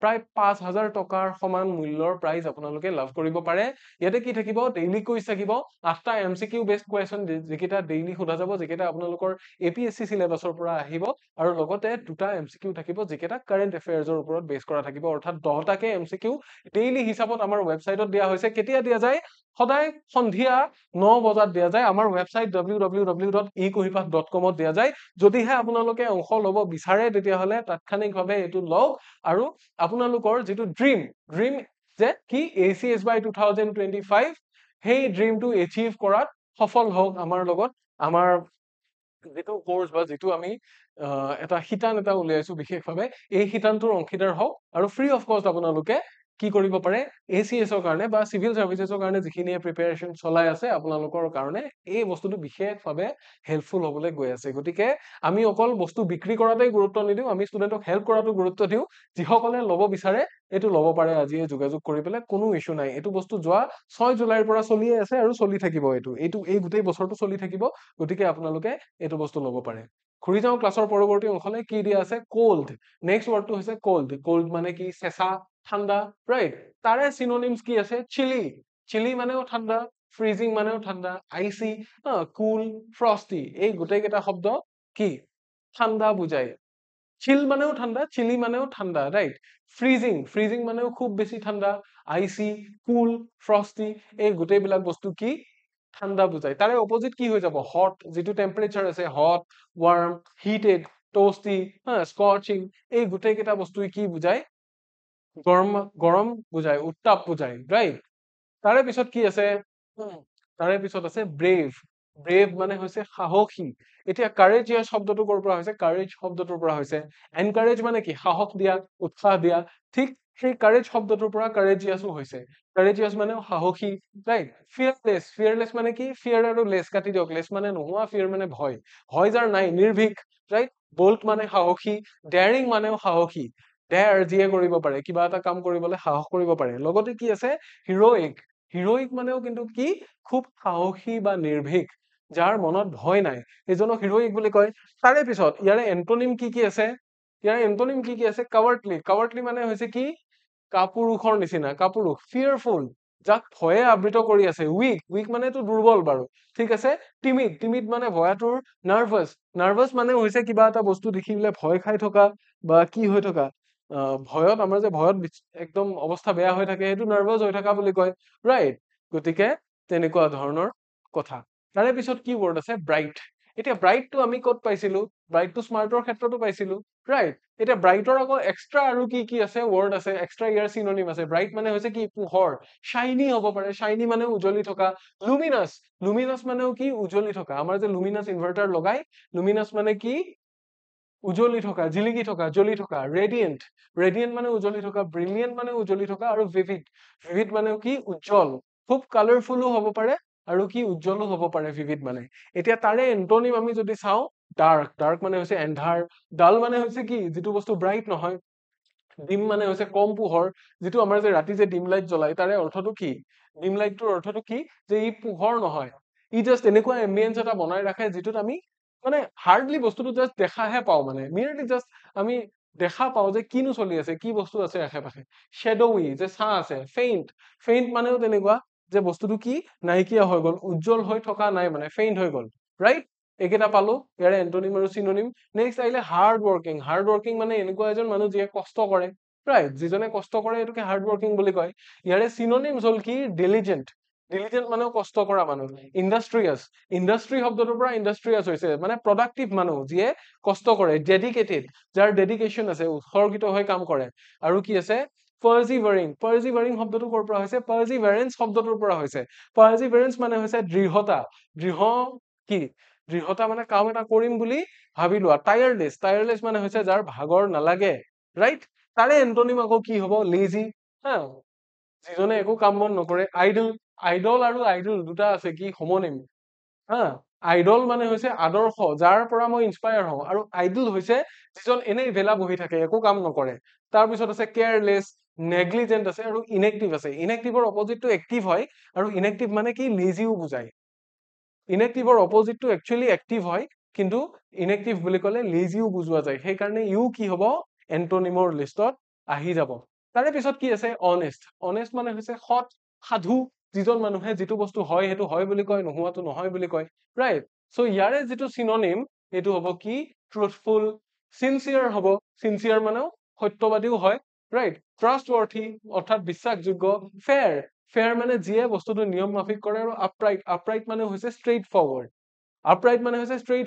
প্ৰায় 5,000 টকাৰ সমান মূল্যৰ প্ৰাইজ আপোনালোকে লাভ কৰিব পাৰে। ইয়াতে কি থাকিব? ডেইলি কুইজ থাকিব, 8টা MCQ বেস্ট কুৱেশ্যন, যিকেইটা ডেইলি সোধা যাব, যিকেইটা আপোনালোকৰ APSC চিলেবাছৰ পৰা আহিব, আৰু লগতে 2টা MCQ থাকিব, যিকেইটা কাৰেণ্ট এফেয়াৰ্ছৰ ওপৰত বেছ কৰা থাকিব। অৰ্থাৎ 10টাকে MCQ ডেইলি হিচাপত আমাৰ ৱেবছাইটত দিয়া হৈছে। কেতিয়া দিয়া যায়? সদায় সন্ধিয়া 9 বজাত দিয়া যায়। আমাৰ ৱেবছাইট www.ecohipath.com দিয়া যায়। যদিহে আপোনালোকে অংশ ল'ব বিচাৰে, তেতিয়াহ'লে তাৎক্ষণিকভাৱে এইটো লওক, আৰু আপোনালোকৰ যিটো ড্ৰিম যে কি ACS by 2025, সেই ড্ৰিমটো এচিভ কৰাত সফল হওক আমাৰ লগত। আমাৰ যিটো কোৰ্স বা যিটো আমি এটা শিতান এটা উলিয়াইছো বিশেষভাৱে, এই শিতানটোৰ অংশীদাৰ হওক, আৰু ফ্ৰী অফ কষ্ট আপোনালোকে কি কৰিব পাৰে ACS ৰ কাৰণে বা চিভিল সাৰ্ভিসেছৰ কাৰণে যিখিনিয়ে প্ৰিপাৰেচন চলাই আছে আপোনালোকৰ কাৰণে এই বস্তুটো বিশেষভাৱে হেল্পফুল হ'বলৈ গৈ আছে গতিকে আমি অকল বস্তু বিক্ৰী কৰাতেই গুৰুত্ব নিদিওঁ আমি ষ্টুডেণ্টক হেল্প কৰাটো গুৰুত্ব দিওঁ যিসকলে ল'ব বিচাৰে এইটো ল'ব পাৰে আজিয়ে যোগাযোগ কৰি পেলাই কোনো ইস্যু নাই এইটো বস্তু যোৱা 6 জুলাইৰ পৰা চলিয়ে আছে আৰু চলি থাকিব এই গোটেই বছৰটো চলি থাকিব গতিকে আপোনালোকে এইটো বস্তু ল'ব পাৰে ঘূৰি যাওঁ ক্লাছৰ পৰৱৰ্তী অংশলৈ কি দিয়া আছে কোল্ড নেক্সট ৱৰ্ডটো হৈছে কোল্ড মানে কি চেঁচা ঠাণ্ডা ৰাইট তাৰে চিনোনিমছ কি আছে চিলি মানেও ঠাণ্ডা ফ্ৰিজিং মানেও ঠাণ্ডা আইচি কুল ফ্ৰস্টি এই গোটেই কেইটা শব্দ কি ঠাণ্ডা বুজায় চিল মানেও ঠাণ্ডা চিলি মানেও ঠাণ্ডা ৰাইট ফ্ৰিজিং মানেও খুব বেছি ঠাণ্ডা আইচি কুল ফ্ৰস্টি এই গোটেইবিলাক বস্তু কি ঠাণ্ডা বুজায় তাৰে অপোজিট কি হৈ যাব হট যিটো টেম্পাৰেচাৰ আছে হট ৱাৰ্ম হিটেড টোষ্টি স্কৰ্চিং এই গোটেই কেইটা বস্তুই কি বুজায় গৰম বুজায় উত্তাপ বুজায় ৰাইট তাৰে পিছত কি আছে তাৰে পিছত আছে ব্ৰেভ মানে হৈছে সাহসী এতিয়া কাৰেজিয়াছ শব্দটো ক'ৰ পৰা হৈছে কাৰেজ শব্দটোৰ পৰা হৈছে এনকাৰেজ মানে কি সাহস দিয়া উৎসাহ দিয়া ঠিক সেই কাৰেজ শব্দটোৰ পৰা কাৰেজিয়াছো হৈছে কাৰেজিয়াছ মানে সাহসী ৰাইট ফিয়াৰলেছ মানে কি ফিয়াৰ আৰু লেছ কাটি দিয়ক লেছ মানে নোহোৱা ফিয়াৰ মানে ভয় যাৰ নাই নিৰ্ভীক ৰাইট বোল্ট মানে সাহসী ডেয়াৰিং মানেও সাহসী ডেয়াৰ যিয়ে কৰিব পাৰে কিবা এটা কাম কৰিবলৈ সাহস কৰিব পাৰে লগতে কি আছে হিৰইক মানেও কিন্তু কি খুব সাহসী বা নিৰ্ভীক যাৰ মনত ভয় নাই এজনক হিৰইক বুলি কয় তাৰে পিছত ইয়াৰে এন্টোনিম কি আছে কাৱাৰ্টলি মানে হৈছে কি কাপুৰুষৰ নিচিনা কাপুৰুষ ফিয়াৰফুল যাক ভয়ে আবৃত কৰি আছে উইক মানেতো দুৰ্বল বাৰু ঠিক আছে টিমিড মানে ভয়াতুৰ নাৰ্ভাছ মানে হৈছে কিবা এটা বস্তু দেখিলে ভয় খাই থকা বা কি হৈ থকা ভয়ত আমাৰ যে ভয়ত একদম অৱস্থা বেয়া হৈ থাকে সেইটো নাৰ্ভাছ হৈ থকা বুলি কয় ৰাইট গতিকে তেনেকুৱা ধৰণৰ কথা তাৰে পিছত কি ৱৰ্ড আছে ব্ৰাইট এতিয়া ব্ৰাইটটো আমি ক'ত পাইছিলো ব্ৰাইটটো স্মাৰ্টৰ ক্ষেত্ৰতো পাইছিলো ৰাইট এতিয়া ব্ৰাইটৰ আকৌ এক্সট্ৰা আৰু কি আছে ৱৰ্ড আছে এক্সট্ৰা ইয়াৰ চিনোনিম আছে ব্ৰাইট মানে হৈছে কি পোহৰ শাইনি হ'ব পাৰে শাইনি মানে উজ্বলি থকা লুমিনাছ মানেও কি উজ্বলি থকা আমাৰ যে লুমিনাছ ইনভাৰ্টাৰ লগাই লুমিনাছ মানে কি উজ্বলি থকা জিলিকি থকা জ্বলি থকা ৰেডিয়েণ্ট মানে উজ্বলি থকা ব্ৰিলিয়েণ্ট মানে উজ্বলি থকা আৰু ভিভিড মানে কি উজ্জ্বল খুব কালাৰফুলো হ'ব পাৰে আৰু কি উজ্জ্বলো হ'ব পাৰে ভিভিড মানে এতিয়া তাৰে এন্টোনিম আমি যদি চাওঁ ডাৰ্ক মানে হৈছে এন্ধাৰ ডাল মানে হৈছে কি যিটো বস্তু ব্ৰাইট নহয় ডিম মানে হৈছে কম পোহৰ যিটো আমাৰ যে ৰাতি যে ডিম লাইট জ্বলাই তাৰে অৰ্থটো কি ডিম লাইটটোৰ অৰ্থটো কি যে ই পোহৰ নহয় ই জাষ্ট এনেকুৱা এম্বিয়েন্স এটা বনাই ৰাখে যিটোত আমি মানে হাৰ্ডলি বস্তুটো জাষ্ট দেখাহে পাওঁ মানে মিৰলি জাষ্ট আমি দেখা পাওঁ যে কিনো চলি আছে কি বস্তু আছে আশে পাশে শ্বেডোই যে ছাঁ আছে ফেইণ্ট মানেও তেনেকুৱা যে বস্তুটো কি নাইকিয়া হৈ গ'ল উজ্জ্বল হৈ থকা নাই মানে ফেইণ্ট হৈ গ'ল ৰাইট এইকেইটা পালো ইয়াৰে এন্টোনিম আৰু চিনোনিম নেক্সট আহিলে হাৰ্ড ৱৰ্কিং মানে এনেকুৱা এজন মানুহ যিয়ে কষ্ট কৰে ৰাইট যিজনে কষ্ট কৰে এইটোকে হাৰ্ড ৱৰ্কিং বুলি কয় ইয়াৰে চিনোনিম হ'ল কি ডিলিজেন্ট মানেও কষ্ট কৰা মানুহ ইণ্ডাষ্ট্ৰি শব্দটোৰ পৰা ইণ্ডাষ্ট্ৰিয়াছ হৈছে মানে প্ৰডাক্টিভ মানুহ যিয়ে কষ্ট কৰে ডেডিকেটেড যাৰ ডেডিকেশ্যন আছে উৎসৰ্গিত হৈ কাম কৰে আৰু কি আছে পাৰ্জিভাৰিং শব্দটো ক'ৰ পৰা হৈছে পাৰ্জিভাৰেন্স শব্দটোৰ পৰা হৈছে পাৰ্জিভাৰেন্স মানে হৈছে দৃঢ়তা মানে কাম এটা কৰিম বুলি ভাবি লোৱা টায়াৰলেছ মানে হৈছে যাৰ ভাগৰ নালাগে ৰাইট তাৰে এন্টোনিম আকৌ কি হ'ব লেজি যিজনে একো কাম বন নকৰে আইডল আৰু আইডল দুটা আছে কি হোমোনিম আইডল মানে হৈছে আদৰ্শ যাৰ পৰা মই ইনস্পায়াৰ হওঁ আৰু আইডল হৈছে যিজন এনেই ভেলা বহি থাকে একো কাম নকৰে তাৰপিছত আছে কেয়াৰলেছ নেগলিজেন্ট আছে আৰু ইনএক্টিভ আছে ইনএক্টিভৰ অপজিটটো এক্টিভ হয় আৰু ইনএক্টিভ মানে কি লেজিও বুজায় ইনএক্টিভৰ অপজিটটো একচুৱেলি এক্টিভ হয় কিন্তু ইনএক্টিভ বুলি ক'লে লেজিও বুজোৱা যায় সেইকাৰণে ইউ কি হ'ব এন্টোনিমৰ লিষ্টত আহি যাব তাৰে পিছত কি আছে অনেষ্ট মানে হৈছে সৎ সাধু যিজন মানুহে যিটো বস্তু হয় সেইটো হয় বুলি কয় নোহোৱাটো নহয় বুলি কয় ৰাইট সো ইয়াৰে যিটো চিনোনিম এইটো হ'ব কি ট্ৰুথফুল চিনচিয়াৰ হ'ব চিনচিয়াৰ মানেও সত্যবাদীও হয় ৰাইট ট্ৰাষ্টৱৰ্থি অৰ্থাৎ বিশ্বাসযোগ্য ফেয়াৰ মানে যিয়ে বস্তুটো নিয়ম মাফিক কৰে আৰু আপৰাইট মানে হৈছে ষ্ট্ৰেইট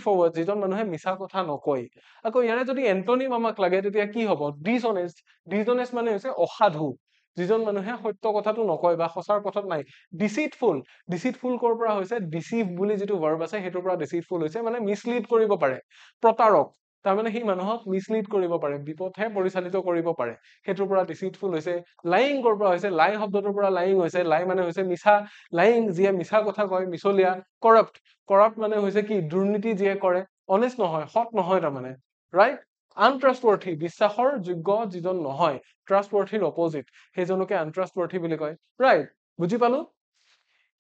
ফৰৱাৰ্ড যিজন মানুহে মিছা কথা নকয় আকৌ ইয়াৰে যদি এন্টোনিম আমাক লাগে তেতিয়া কি হ'ব ডিছঅনেষ্ট মানে হৈছে অসাধু যিজন মানুহে সত্য কথাটো নকয় বা সঁচাৰ পথত নাই ডিচিটফুল ক'ৰ পৰা হৈছে ডিচিভ বুলি যিটো ভাৰ্ব আছে সেইটোৰ পৰা ডিচিটফুল হৈছে মানে মিছলিড কৰিব পাৰে প্ৰতাৰক তাৰমানে সি মানুহক মিছলিড কৰিব পাৰে, বিপথে পৰিচালিত কৰিব পাৰে, সেইটোৰ পৰা ডিচিটফুল হৈছে। লাইং কৰ পৰা হৈছে, লাই শব্দটোৰ পৰা লাইং হৈছে, লাই মানে হৈছে মিছা, লাইং যিয়ে মিছা কথা কয়, মিছলীয়া। কৰাপ্ট, কৰাপ্ট মানে হৈছে কি দুৰ্নীতি যিয়ে কৰে, অনেষ্ট নহয়, সৎ নহয় তাৰমানে, ৰাইট। আনট্ৰাষ্টৱৰ্থী, বিশ্বাসৰ যোগ্য যিজন নহয়, ট্ৰাষ্টৱৰ্থীৰ অপজিট, সেইজনকে আনট্ৰাষ্টৱৰ্থী বুলি কয়, ৰাইট। বুজি পালো?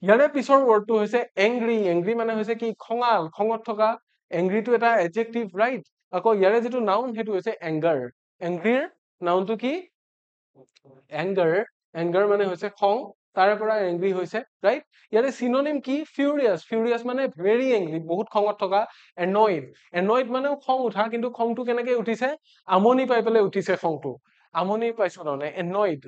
ইয়াৰে পিছৰ ৱৰ্ডটো হৈছে এংগ্ৰি, এংগ্ৰি মানে হৈছে কি খঙাল, খঙত থকা, এংগ্ৰিটো এটা এডজেক্টিভ, ৰাইট। আকৌ ইয়াৰে যিটো নাউন সেইটো হৈছে এংগাৰ, এংগ্ৰিৰ নাউনটো কি এংগাৰ, এংগাৰ মানে হৈছে খং, তাৰে পৰা এংগ্ৰি হৈছে, ৰাইট। ইয়াৰে চিনোনিম কি ফিউৰিয়াছ, ফিউৰিয়াছ মানে ভেৰি এংগ্ৰি, বহুত খঙত থকা। এনয়ড, এনয়ড মানে খং উঠা, কিন্তু খংটো কেনেকে উঠিছে, আমনি পাই পেলাই উঠিছে খংটো, আমনি পাইছো তাৰমানে, এনয়ড।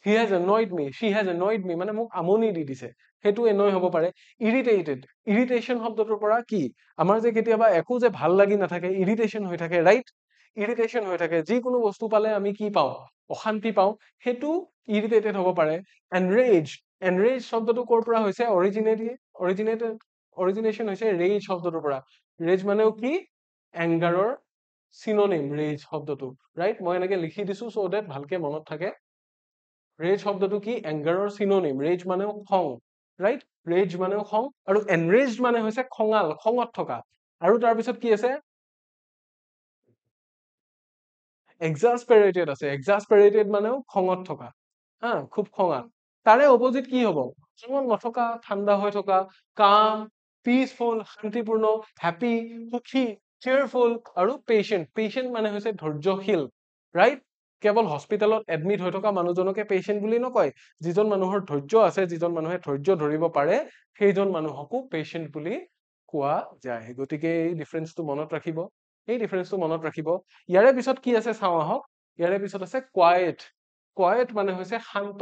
He has annoyed me, she has annoyed me মানে মোক আমনি দি দিছে, সেইটো এনয় হ'ব পাৰে। ইৰিটেটেড, ইৰিটেশ্যন শব্দটোৰ পৰা কি আমাৰ যে কেতিয়াবা একো যে ভাল লাগি নাথাকে, ইৰিটেশ্যন হৈ থাকে, ৰাইট। ইৰিটেশ্যন হৈ থাকে, যিকোনো বস্তু পালে আমি কি পাওঁ, অশান্তি পাওঁ, সেইটো ইৰিটেটেড হ'ব পাৰে। এনৰেজ, এনৰেজ শব্দটো ক'ৰ পৰা হৈছে, অৰিজিনেশ্যন হৈছে ৰেজ শব্দটোৰ পৰা। ৰেজ মানেও কি এংগাৰৰ চিনোনিম, ৰেজ শব্দটো, ৰাইট। মই এনেকে লিখি দিছো চ' ডেট ভালকে মনত থাকে। ৰেজ শব্দটো কি এংগাৰৰ চিনোনিম, ৰেজ মানেও খং, ৰাইট। ৰেজ মানেও খং, আৰু এনৰেজ মানে হৈছে খঙাল, খঙত থকা। আৰু তাৰপিছত কি আছে, এক্সাস্পেৰেটেড আছে, এক্সাস্পেৰেটেড মানেও খঙত থকা, হা, খুব খঙাল। তাৰে অপজিট কি হ'ব, খঙত নথকা, ঠাণ্ডা হৈ থকা, কাম, পিচফুল, শান্তিপূৰ্ণ, হেপী, সুখী, চিয়াৰফুল, আৰু পেচেণ্ট, পেচেণ্ট মানে হৈছে ধৈৰ্যশীল, ৰাইট। কেৱল হস্পিটেলত এডমিট হৈ থকা মানুহজনকে পেচেণ্ট বুলি নকয়, যিজন মানুহৰ ধৈৰ্য আছে, যিজন মানুহে ধৈৰ্য ধৰিব পাৰে, সেইজন মানুহকো পেচেণ্ট বুলি কোৱা যায়। গতিকে এই ডিফাৰেন্সটো মনত ৰাখিব, এই ডিফাৰেন্সটো মনত ৰাখিব। ইয়াৰে পিছত কি আছে চাওঁ আহক, ইয়াৰে পিছত আছে কোৱাইট, কোৱাইট মানে হৈছে শান্ত,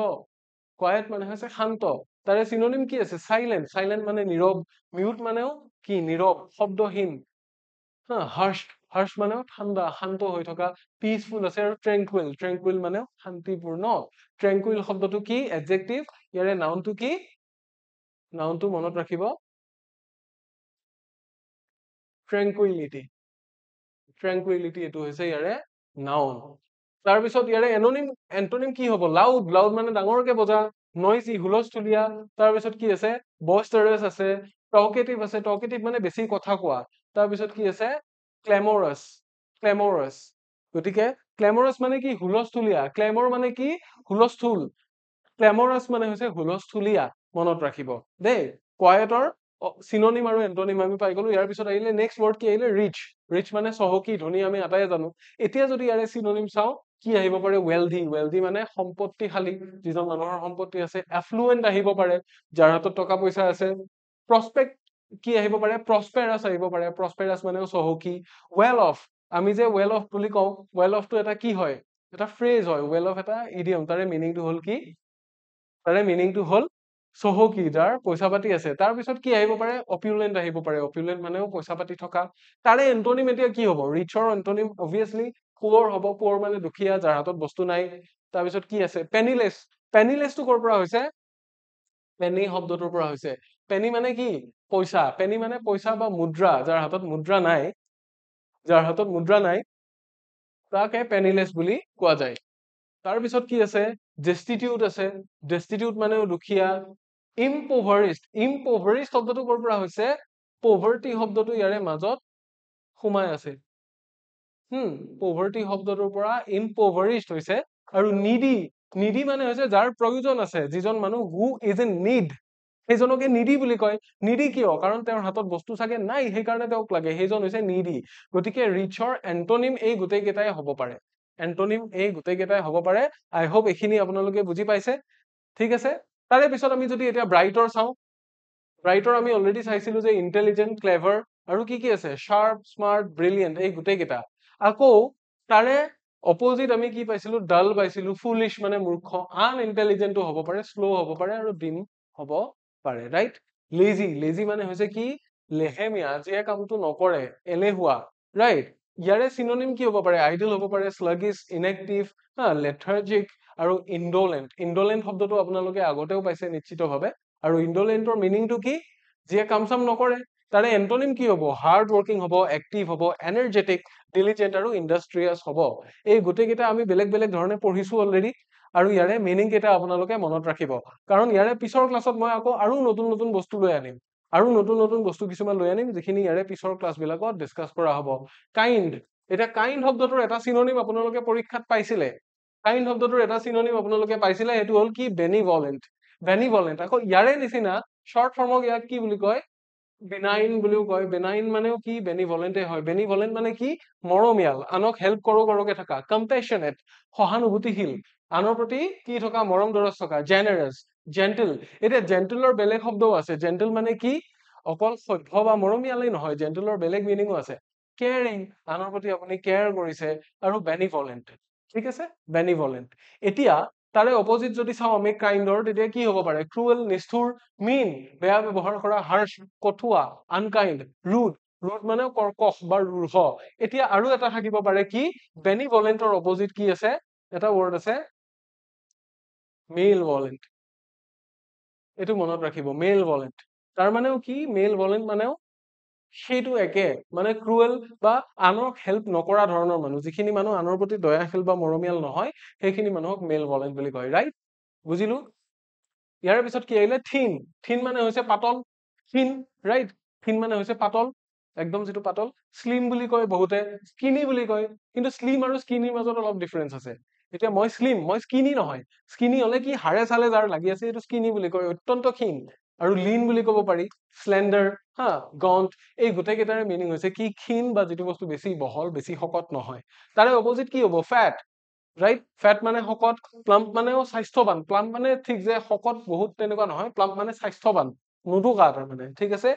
কোৱাইট মানে হৈছে শান্ত। তাৰে চিনোনিম কি আছে, চাইলেন্ট, চাইলেন্ট মানে নীৰৱ, মিউট মানেও কি নীৰৱ, শব্দহীন, হা। হাৰ্শ, হাৰ্শ মানেও ঠাণ্ডা, শান্ত হৈ থকা। পিচফুল আছে, আৰু ট্ৰেংকুইল, ট্ৰেংকুইল মানেও শান্তিপূৰ্ণ। ট্ৰেংকুইল শব্দটো কি এডজেক্টিভ, ইয়াৰে নাউনটো কি, নাউনটো মনত ৰাখিব, ট্ৰেংকুইলিটি, ট্ৰেংকুইলিটি, এইটো হৈছে ইয়াৰে নাউন। তাৰপিছত ইয়াৰে এননিম, এন্টনিম কি হ'ব, লাউড, লাউড মানে ডাঙৰকে বজা, নইজি, হুলস্থুলীয়া। তাৰপিছত কি আছে, বস্টাৰাছ আছে, টকেটিভ আছে, টকেটিভ মানে বেছি কথা কোৱা। তাৰপিছত কি আছে, ক্লেমৰাছ, ক্লেমৰাছ। গতিকে ক্লেমৰাছ মানে কি হুলস্থুলীয়া, ক্লেমৰ মানে কি হুলস্থুল, ক্লেমৰাছ মানে হৈছে হুলস্থুলীয়া, মনত ৰাখিব দেই। কোৱাইটৰ চিনোনিম আৰু এন্টনিম আমি পাই গলো। ইয়াৰ পিছত আহিলে নেক্সট ৱৰ্ড কি আহিলে, ৰিচ, ৰিচ মানে চহকী, ধনী, আমি আটায়ে জানো। এতিয়া যদি ইয়াৰে চিনোনিম চাওঁ, কি আহিব পাৰে, ৱেলডি, ৱেলডি মানে সম্পত্তিশালী, যিজন মানুহৰ সম্পত্তি আছে। এফ্লুৱেণ্ট আহিব পাৰে, যাৰ হাতত টকা পইচা আছে। প্ৰস্পেক্ট কি আহিব পাৰে, প্ৰস্পেৰাছ আহিব পাৰে, প্ৰস্পেৰাছ মানেও চহকী। ৱেল অফ, আমি যে ৱেল অফ বুলি কওঁ, ৱেল অফটো এটা কি হয়, এটা ফ্ৰেজ হয়, ৱেল অফ এটা ইডিয়ম, তাৰে মিনিংটো হ'ল কি, তাৰে মিনিংটো হ'ল চহকী, যাৰ পইচা পাতি আছে। তাৰপিছত কি আহিব পাৰে, অপিউলেণ্ট আহিব পাৰে, অপিউলেণ্ট মানেও পইচা পাতি থকা। তাৰে এন্টনিম এতিয়া কি হ'ব, ৰিচৰ এন্টনিম অবভিয়াছলি পুৱাৰ হ'ব, পুৱাৰ মানে দুখীয়া, যাৰ হাতত বস্তু নাই। তাৰপিছত কি আছে, পেনিলেছ, পেনিলেছটো ক'ৰ পৰা হৈছে, পেনি শব্দটোৰ পৰা হৈছে। পেনি মানে কি পইচা, পেনি মানে পইচা বা মুদ্ৰা, যাৰ হাতত মুদ্ৰা নাই, যাৰ হাতত মুদ্ৰা নাই, তাকে পেনিলেছ বুলি কোৱা যায়। তাৰপিছত কি আছে, ডেষ্টিটিউট আছে, ডেষ্টিটিউট মানেও দুখীয়া। ইম্পভাৰিষ্ট, ইম্পভাৰিষ্ট শব্দটো ক'ৰ পৰা হৈছে, পভাৰ্টি শব্দটো ইয়াৰে মাজত সোমাই আছে। পভাৰ্টি শব্দটোৰ পৰা ইম্পভাৰিষ্ট হৈছে। আৰু নিডি, নিডি মানে হৈছে যাৰ প্ৰয়োজন আছে, যিজন মানুহ হু ইজ ইন নিড, সেইজনকে নিডি বুলি কয়। নিডি কিয়, কাৰণ তেওঁৰ হাতত বস্তু চাগে নাই, সেইকাৰণে তেওঁক লাগে, সেইজন হৈছে নিডি। গতিকে ৰিচৰ এন্টনিম এই গোটেই কেইটাই হ'ব পাৰে, এন্টনিম এই গোটেই কেইটাই হ'ব পাৰে। আই হোপ এইখিনি আপোনালোকে বুজি পাইছে, ঠিক আছে। তাৰে পিছত আমি যদি এতিয়া ব্ৰাইটৰ চাওঁ, ব্ৰাইটৰ আমি অলৰেডি চাইছিলো যে ইন্টেলিজেন্ট, ক্লেভাৰ, আৰু কি কি আছে, শাৰ্প, স্মাৰ্ট, ব্ৰিলিয়েণ্ট, এই গোটেই কেইটা। আকৌ তাৰে অপজিট আমি কি পাইছিলো, ডাল পাইছিলো, ফুলিশ মানে মূৰ্খ, আনইন্টেলিজেন্টটো হ'ব পাৰে, শ্ল' হ'ব পাৰে, আৰু ডিম হ'ব পাৰে, ৰাইট। লেজি, লেজি মানে হৈছে কি লেহেমীয়া, যিয়ে কামটো নকৰে, এলেহুৱা, ৰাইট। ইয়াৰে চিনোনিম কি হ'ব পাৰে, আইডল হ'ব পাৰে, শ্লাগিছ, ইনএক্টিভ, লেথাৰ্জিক, আৰু ইণ্ডোলেণ্ট। ইণ্ডোলেণ্ট শব্দটো আপোনালোকে আগতেও পাইছে নিশ্চিতভাৱে। আৰু ইণ্ডোলেণ্টৰ মিনিংটো কি, যিয়ে কাম চাম নকৰে, তাৰে এন্টনিম কি হ'ব হাৰ্ড ৱৰ্কিং হ'ব এক্টিভ হ'ব এনাৰ্জেটিক ডিলিজেন্ট আৰু ইণ্ডাষ্ট্ৰিয়াছ হ'ব এই গোটেইকেইটা আমি বেলেগ বেলেগ ধৰণে পঢ়িছো অলৰেডি আৰু ইয়াৰে মিনিং কেইটা আপোনালোকে মনত ৰাখিব কাৰণ ইয়াৰে পিছৰ ক্লাছত মই আকৌ আৰু নতুন নতুন বস্তু লৈ আনিম আৰু নতুন নতুন বস্তু কিছুমান লৈ আনিম যিখিনি ইয়াৰে পিছৰ ক্লাছ বিলাকত ডিসকাস কৰা হ'ব কাইণ্ড এটা কাইণ্ড শব্দটোৰ এটা সিনোনিম আপোনালোকে পৰীক্ষাত পাইছিলে কাইণ্ড শব্দটোৰ এটা সিনোনিম আপোনালোকে পাইছিলে সেইটো হ'ল কি বেনিভলেন্ট আকৌ ইয়াৰে নিচিনা শৰ্ট ফৰ্মক ইয়াক কি বুলি কয় বেনাইন বুলিও কয় বেনাইন মানেও কি বেনিভলেন্টে হয় বেনিভলেন্ট মানে কি মৰমীয়াল আনক হেল্প কৰোকে থকা কম্পেশনেট সহানুভূতিশীল আনৰ প্ৰতি কি থকা মৰম দৰজ থকা জেনাৰাছ জেন্টল এতিয়া জেন্টলৰ বেলেগ শব্দও আছে জেন্টল মানে কি অকল সভ্য বা মৰমীয়ালেই নহয় জেন্টলৰ বেলেগ মিনিংও আছে কেয়াৰিং আনৰ প্ৰতি আপুনি কেয়াৰ কৰিছে আৰু বেনিভলেন্ট ঠিক আছে বেনিভলেন্ট এতিয়া তাৰে অপোজিট যদি চাও আমি কাইণ্ডৰ তেতিয়া কি হ'ব পাৰে ক্ৰুৱেল নিষ্ঠুৰ মিন বেয়া ব্যৱহাৰ কৰা হাৰ্শ কঠুৱা আনকাইণ্ড ৰুড মানে কৰ্কশ বা ৰুঢ় এতিয়া আৰু এটা থাকিব পাৰে কি বেনিভলেন্টৰ অপোজিট কি আছে এটা ৱৰ্ড আছে মেলভলেন্ট এইটো মনত ৰাখিব মেলভলেন্ট তাৰ মানেও কি মেলভলেন্ট মানেও সেইটো একে মানে ক্ৰুৱেল বা আনক হেল্প নকৰা ধৰণৰ মানুহ যিখিনি মানুহ আনৰ প্ৰতি দয়াশীল বা মৰমীয়াল নহয় সেইখিনি মানুহক মেলভলেন্ট বুলি কয় ৰাইট বুজিলো ইয়াৰ পিছত কি আহিলে থিন মানে হৈছে পাতল থিন ৰাইট থিন মানে হৈছে পাতল একদম যেটো পাতল স্লিম বুলি কয় বহুতে স্কিনি বুলি কয় কিন্তু স্লিম আৰু স্কিনিৰ মাজত অলপ ডিফাৰেন্স আছে এতিয়া মই স্লিম মই স্কিনি নহয় স্কিনি হলে কি হাড়ে চালে যাৰ লাগি আছে এইটো স্কিনি বুলি কয় অত্যন্ত ক্ষীণ আৰু লিন বুলি ক'ব পাৰি স্লেন্ডাৰ হা গন্ট এই গোটেই কেইটাৰে মিনিং হৈছে কি ক্ষীণ বা যেটো বস্তু বেছি বহল বেছি শকত নহয় তাৰে অপোজিট কি হ'ব ফ্যাট ৰাইট ফ্যাট মানে শকত প্লাম্প মানেও স্বাস্থ্যৱান প্লাম্প মানে ঠিক যে শকত বহুত তেনেকুৱা নহয় প্লাম্প মানে স্বাস্থ্যৱান নুদুকা তাৰ মানে ঠিক আছে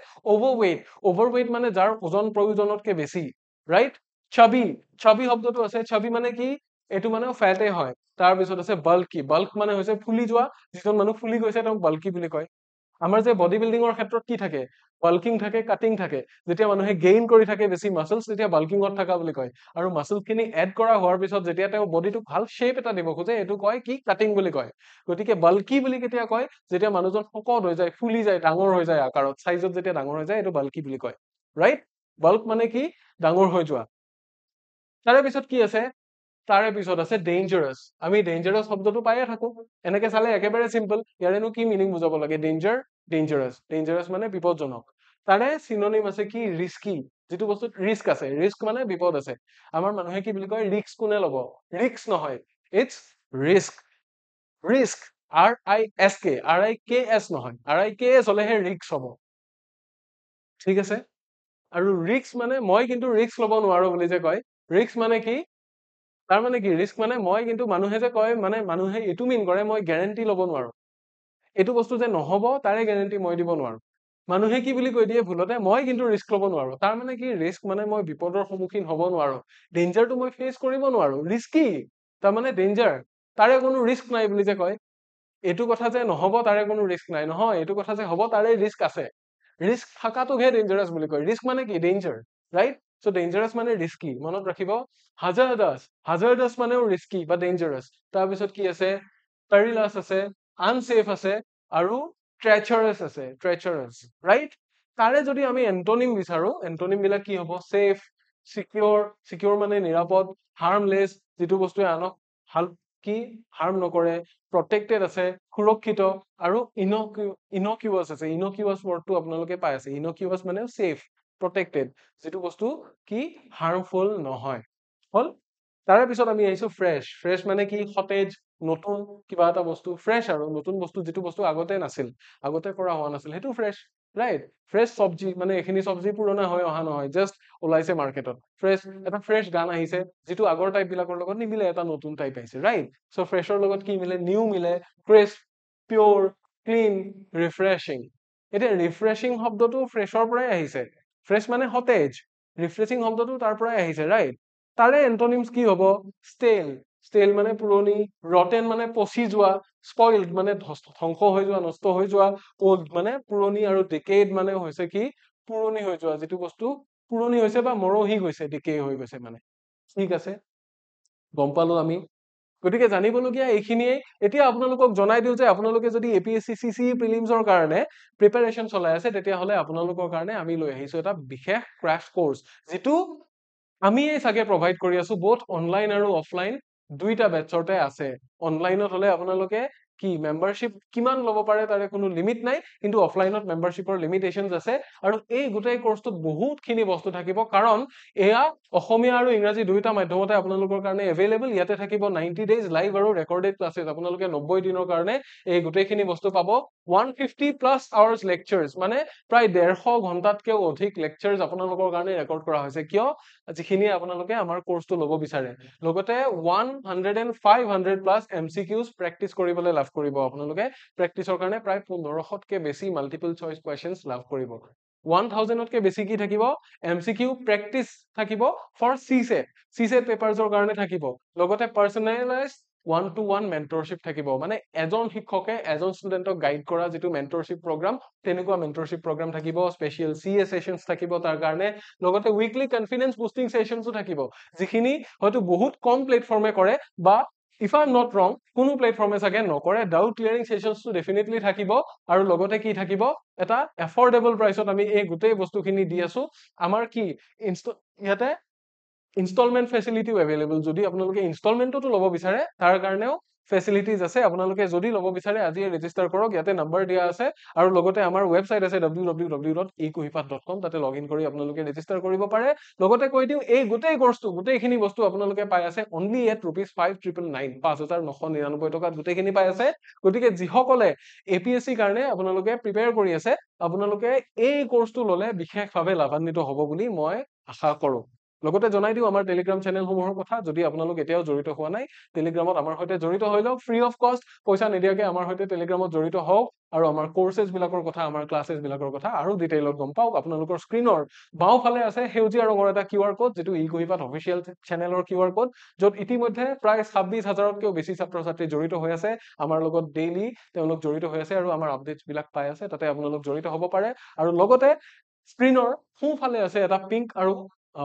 ওভাৰৱেইট মানে যাৰ ওজন প্ৰয়োজনতকে বেছি ৰাইট ছবি শব্দটো আছে ছবি মানে কি এইটো মানে ফ্যাটে হয় তাৰ পিছত আছে বাল্ক মানে হৈছে ফুলি যোৱা যিজন মানুহ ফুলি গৈছে তেওঁক বাল্কি বুলি কয় আমাৰ যে বডি বিল্ডিঙৰ ক্ষেত্ৰত কি থাকে বাল্কিং থাকে কাটিং থাকে যেতিয়া মানুহে গেইন কৰি থাকে বেছি মাসলছ তেতিয়া বাল্কিংত থকা বুলি কয় আৰু মাসল খিনি এড কৰা হোৱাৰ পিছত যেতিয়া তেওঁ বডিটোক ভাল শেপ এটা দিব খোজে এইটো কয় কি কাটিং বুলি কয় গতিকে বাল্কি বুলি কেতিয়া কয় যেতিয়া মানুহজন শকত হৈ যায় ফুলি যায় ডাঙৰ হৈ যায় আকাৰত সাইজত যেতিয়া ডাঙৰ হৈ যায় এইটো বাল্কি বুলি কয় ৰাইট বাল্ক মানে কি ডাঙৰ হৈ যোৱা তাৰে পিছত কি আছে তাৰে পিছত আছে ডেঞ্জাৰাছ আমি ডেঞ্জাৰাছ শব্দটো পাইয়ে থাকো এনেকে চালে একেবাৰে সিম্পল ইয়াৰেনো কি মিনিং বুজাব লাগে ডেঞ্জাৰাছ মানে বিপদজনক তাৰে সিনোনিম আছে কি ৰিস্কি যেটো বস্তুত ৰিস্ক আছে ৰিস্ক মানে বিপদ আছে আমাৰ মানুহে কি বুলি কয় ৰিস্ক কোনে ল'ব ৰিস্ক নহয় ইটস ৰিস্ক RISK নহয় RIKS হলেহে ৰিস্ক হ'ব ঠিক আছে আৰু ৰিস্ক মানে মই কিন্তু ৰিস্ক ল'ব নোৱাৰো বুলি যে কয় ৰিস্ক মানে কি তাৰ মানে কি ৰিস্ক মানে মই কিন্তু মানুহে যে কয় মানে মানুহে এটো মিন কৰে মই গ্যাৰান্টি ল'ব নোৱাৰো এটো বস্তু যে নহব তাৰে গ্যাৰান্টি মই দিব নোৱাৰো মানুহে কি বুলি কৈ দিয়ে ভুলতে মই কিন্তু ৰিস্ক ল'ব নোৱাৰো তাৰ মানে কি ৰিস্ক মানে মই বিপদৰ সন্মুখীন হ'ব নোৱাৰো ডেঞ্জাৰটো মই ফেচ কৰিব নোৱাৰো ৰিস্কি তাৰ মানে ডেঞ্জাৰ তাৰে কোনো ৰিস্ক নাই বুলি যে কয় এটো কথা যে নহব তাৰে কোনো ৰিস্ক নাই নহয় এটো কথা যে হ'ব তাৰে ৰিস্ক আছে ৰিস্ক থাকাটোহে ডেঞ্জাৰাছ বুলি কয় ৰিস্ক মানে কি ডেঞ্জাৰ ৰাইট সো ডেঞ্জাৰাছ মানে ৰিস্কি মনত ৰাখিব হাজাৰদাস মানেও ৰিস্কি বা ডেঞ্জাৰাছ তাৰ পিছত কি আছে পেৰিলাছ আছে আনসেফ আছে আৰু ট্ৰেচাৰাছ আছে ৰাইট তাৰে যদি আমি এন্টোনিম বিচাৰো এন্টোনিম বিলাক কি হ'ব সেফ সিকিউৰ মানে নিৰাপদ হাৰ্মলেছ যেটো বস্তুৱে আনক হাৰ্ম নকৰে প্ৰটেক্টেড আছে সুৰক্ষিত আৰু ইনকিউয়াছ আছে ইনকিউয়াছ ৱৰ্ডটো আপোনালোকে পাই আছে ইনকিউয়াছ মানে সেফ প্ৰটেক্টেড যেটো বস্তু কি হাৰ্মফুল নহয় হল তাৰে পিছত আমি আহিছো ফ্ৰেছ মানে কি সতেজ নতুন কিবা এটা বস্তু ফ্ৰেছ আৰু নতুন বস্তু যেটো বস্তু আগতে নাছিল আগতে কৰা হোৱা নাছিল হেতু ফ্ৰেছ ৰাইট ফ্ৰেছ সবজি মানে এখিনি সবজি পুৰণা হৈ অহা নহয় জাস্ট ওলাইছে মাৰ্কেটত এটা ফ্ৰেছ গান আহিছে যেটো আগৰ টাইপ বিলাকৰ লগত নিমিলে এটা নতুন টাইপ আহিছে ৰাইট সো ফ্ৰেছৰ লগত কি মিলে নিউ মিলে ক্ৰিস্প পিওৰ ক্লিন ৰিফ্ৰেছিং এতিয়া ৰিফ্ৰেছিং শব্দটো ফ্ৰেছৰ পৰাই আহিছে ফ্ৰেছ মানে সতেজ ৰিফ্ৰেছিং শব্দটো তাৰ পৰাই আহিছে ৰাইট তাৰে এন্টোনিমস কি হ'ব ষ্টেল মানে পুৰণি ৰটেন মানে পচি যোৱা স্পইলড মানে ধ্বংস হৈ যোৱা নষ্ট হৈ যোৱা ওল্ড মানে পুৰণি আৰু ডিকেড মানে হৈছে কি পুৰণি হৈ যোৱা যেটো বস্তু পুৰণি হৈছে বা মৰহি গৈছে ডিকে হৈ গৈছে মানে ঠিক আছে গম পালো আমি গতিকে জানিবলগীয়া এইখিনিয়ে এতিয়া আপোনালোকক জনাই দিওঁ যে আপোনালোকে যদি APSC CCE প্ৰিলিমছৰ কাৰণে প্ৰিপাৰেচন চলাই আছে তেতিয়াহ'লে আপোনালোকৰ কাৰণে আমি লৈ আহিছো এটা বিশেষ ক্ৰাছ কোৰ্স যেটো আমি চাগে প্ৰভাইড কৰি আছো both অনলাইন আৰু অফলাইন দুইটা বেটছতে আছে অনলাইনত হলে আপোনালোকে কি মেম্বাৰশ্বিপ কিমান ল'ব পাৰে তাৰে কোনো লিমিট নাই কিন্তু অফলাইনত মেম্বাৰশ্বিপৰ লিমিটেশনছ আছে আৰু এই গোটেই কোৰ্সটোত বহুতখিনি বস্তু থাকিব কাৰণ এয়া অসমীয়া আৰু ইংৰাজী দুইটা মাধ্যমতে আপোনালোকৰ কাৰণে এভেইলেবল ইয়াতে থাকিব 90 ডেজ লাইভ আৰু ৰেকৰ্ডেড ক্লাसेছ আপোনালোকে 90 দিনৰ কাৰণে এই গোটেইখিনি বস্তু পাব 150 প্লাস আৱাৰ্স লেকচাৰ্স মানে প্ৰায় 150 ঘণ্টাতকেও অধিক লেকচাৰ্স আপোনালোকৰ কাৰণে ৰেকৰ্ড কৰা হৈছে কিয় যিখিনি আপোনালোকে আমাৰ কোৰ্সটো ল'ব বিচাৰে লগতে 100 and 500 প্লাস MCQs প্ৰেক্টিস কৰিবলৈ লাভ কৰিব আপোনালোকে প্ৰেক্টিসৰ কাৰণে প্ৰায় 1500তকে বেছি মাল্টিপল চইচ কোৱেশ্চনছ লাভ কৰিব 1000তকে বেছি কি থাকিব MCQ প্ৰেক্টিস থাকিব ফৰ CSET পেপাৰছৰ কাৰণে থাকিব লগতে পাৰ্সোনালাইজ 1-to-1 মেন্টৰশ্বিপ থাকিব মানে এজন শিক্ষকে এজন ষ্টুডেন্টক গাইড কৰা যেটো মেন্টৰশ্বিপ প্ৰগ্ৰাম তেনেকুৱা মেন্টৰশ্বিপ প্ৰগ্ৰাম থাকিব স্পেশাল CA সেশনছ থাকিব তাৰ কাৰণে লগতে উইকলি কনফিডেন্স বুষ্টিং সেশনছও থাকিব যিখিনি হয়তো বহুত কম প্লেটফৰ্মে কৰে বা if I'm not wrong কোনো প্লেটফৰ্মে চাগে নকৰে ডাউট ক্লিয়াৰিং সেশনছটো ডেফিনেটলি থাকিব আৰু লগতে কি থাকিব এটা এফৰ্ডেবল প্ৰাইচত আমি এই গোটেই বস্তুখিনি দি আছো আমাৰ কি ইয়াতে ইনষ্টলমেন্ট ফেসিলিটিও अवेलेबल যদি আপোনালোকে ইনষ্টলমেন্টটো ল'ব বিচাৰে তাৰ কাৰণেও ফেসিলিটিজ আছে আপোনালোকে যদি ল'ব বিচাৰে আজি ৰেজিষ্টাৰ কৰক ইয়াতে নম্বৰ দিয়া আছে আৰু লগতে আমাৰ ওয়েবসাইট আছে www.ecohipath.com তাতে লগইন কৰি আপোনালোকে ৰেজিষ্টাৰ কৰিব পাৰে লগতে কৈ দিও এই গোটেই কোৰ্সটো গোটেইখিনি বস্তু আপোনালোকে পাই আছে only at ₹5,999 5999 টকাত গোটেইখিনি পাই আছে গতিকে যিসকলে APSC কাৰণে আপোনালোকে প্ৰিপেয়াৰ কৰি আছে আপোনালোকে এই কোৰ্সটো ল'লে বিশেষভাৱে লাভান্বিত হ'ব বুলি মই আশা কৰো লগতে জনাই দিও আমাৰ টেলিগ্ৰাম চেনেলসমূহৰ কথা যদি আপোনালোক এতিয়াও জড়িত হোৱা নাই টেলিগ্ৰামত আমাৰ সৈতে জড়িত হৈ লওক ফ্ৰী অফ কষ্ট পইচা নিদিয়াকে আমাৰ সৈতে টেলিগ্ৰামত জড়িত হওক আৰু আমাৰ কোৰ্সেছ বিলাকৰ কথা আমাৰ ক্লাसेছ বিলাকৰ কথা আৰু ডিটেইলত গম পাওক আপোনালোকৰ স্ক্ৰিনৰ বাওঁফালে আছে হেউজিয়া ৰঙৰ এটা কিউআৰ কোড যেটো ইকোহিপাথ অফিচিয়েল চেনেলৰ কিউআৰ কোড যত ইতিমধ্যে প্ৰায় 26000তকৈও বেছি ছাত্ৰ-ছাত্ৰী জড়িত হৈ আছে আমাৰ লগত ডেইলি তেওঁলোক জড়িত হৈ আছে আৰু আমাৰ আপডেটছ বিলাক পাই আছে তাতে আপোনালোক জড়িত হ'ব পাৰে আৰু লগতে স্ক্ৰিনৰ সোঁফালে আছে এটা পিংক আৰু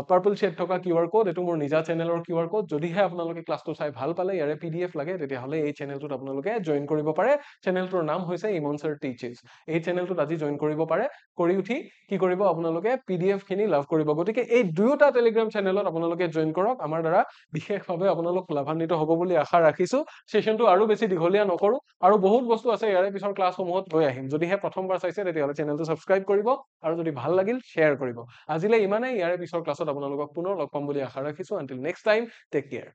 পাৰ্পল শেড থকা কিউআৰ কোড এটো মোৰ নিজা চেনেলৰ কিউআৰ কোড যদিহে আপোনালোকে ক্লাসটো চাই ভাল পালে ইয়াৰে PDF লাগে তেতিয়াহলে এই চেনেলটোত আপোনালোকে জয়েন কৰিব পাৰে চেনেলটোৰ নাম হৈছে ইমন স্যাৰ টিচেছ এই চেনেলটোত আজি জয়েন কৰিব পাৰে কৰি উঠি কি কৰিব আপোনালোকে PDF খিনি লাভ কৰিব গতিকে এই দুয়োটা টেলিগ্ৰাম চেনেলত আপোনালোকে জয়েন কৰক আমাৰ দ্বাৰা বিশেষভাৱে আপোনালোক লাভান্বিত হ'ব বুলি আশা ৰাখিছো সেশনটো আৰু বেছি দীঘলীয়া নকৰো আৰু বহুত বস্তু আছে ইয়াৰে পিছৰ ক্লাছসমূহত লৈ আহিম যদিহে প্ৰথমবাৰ চাইছে তেতিয়াহলে চেনেলটো সাবস্ক্ৰাইব কৰিব আৰু যদি ভাল লাগিল শেয়াৰ কৰিব আজিলে ইমানেই ইয়াৰে পিছৰ ক্লাছত আপোনালোকক পুনৰ লগ পাম বুলি আশা ৰাখিছো until next time take care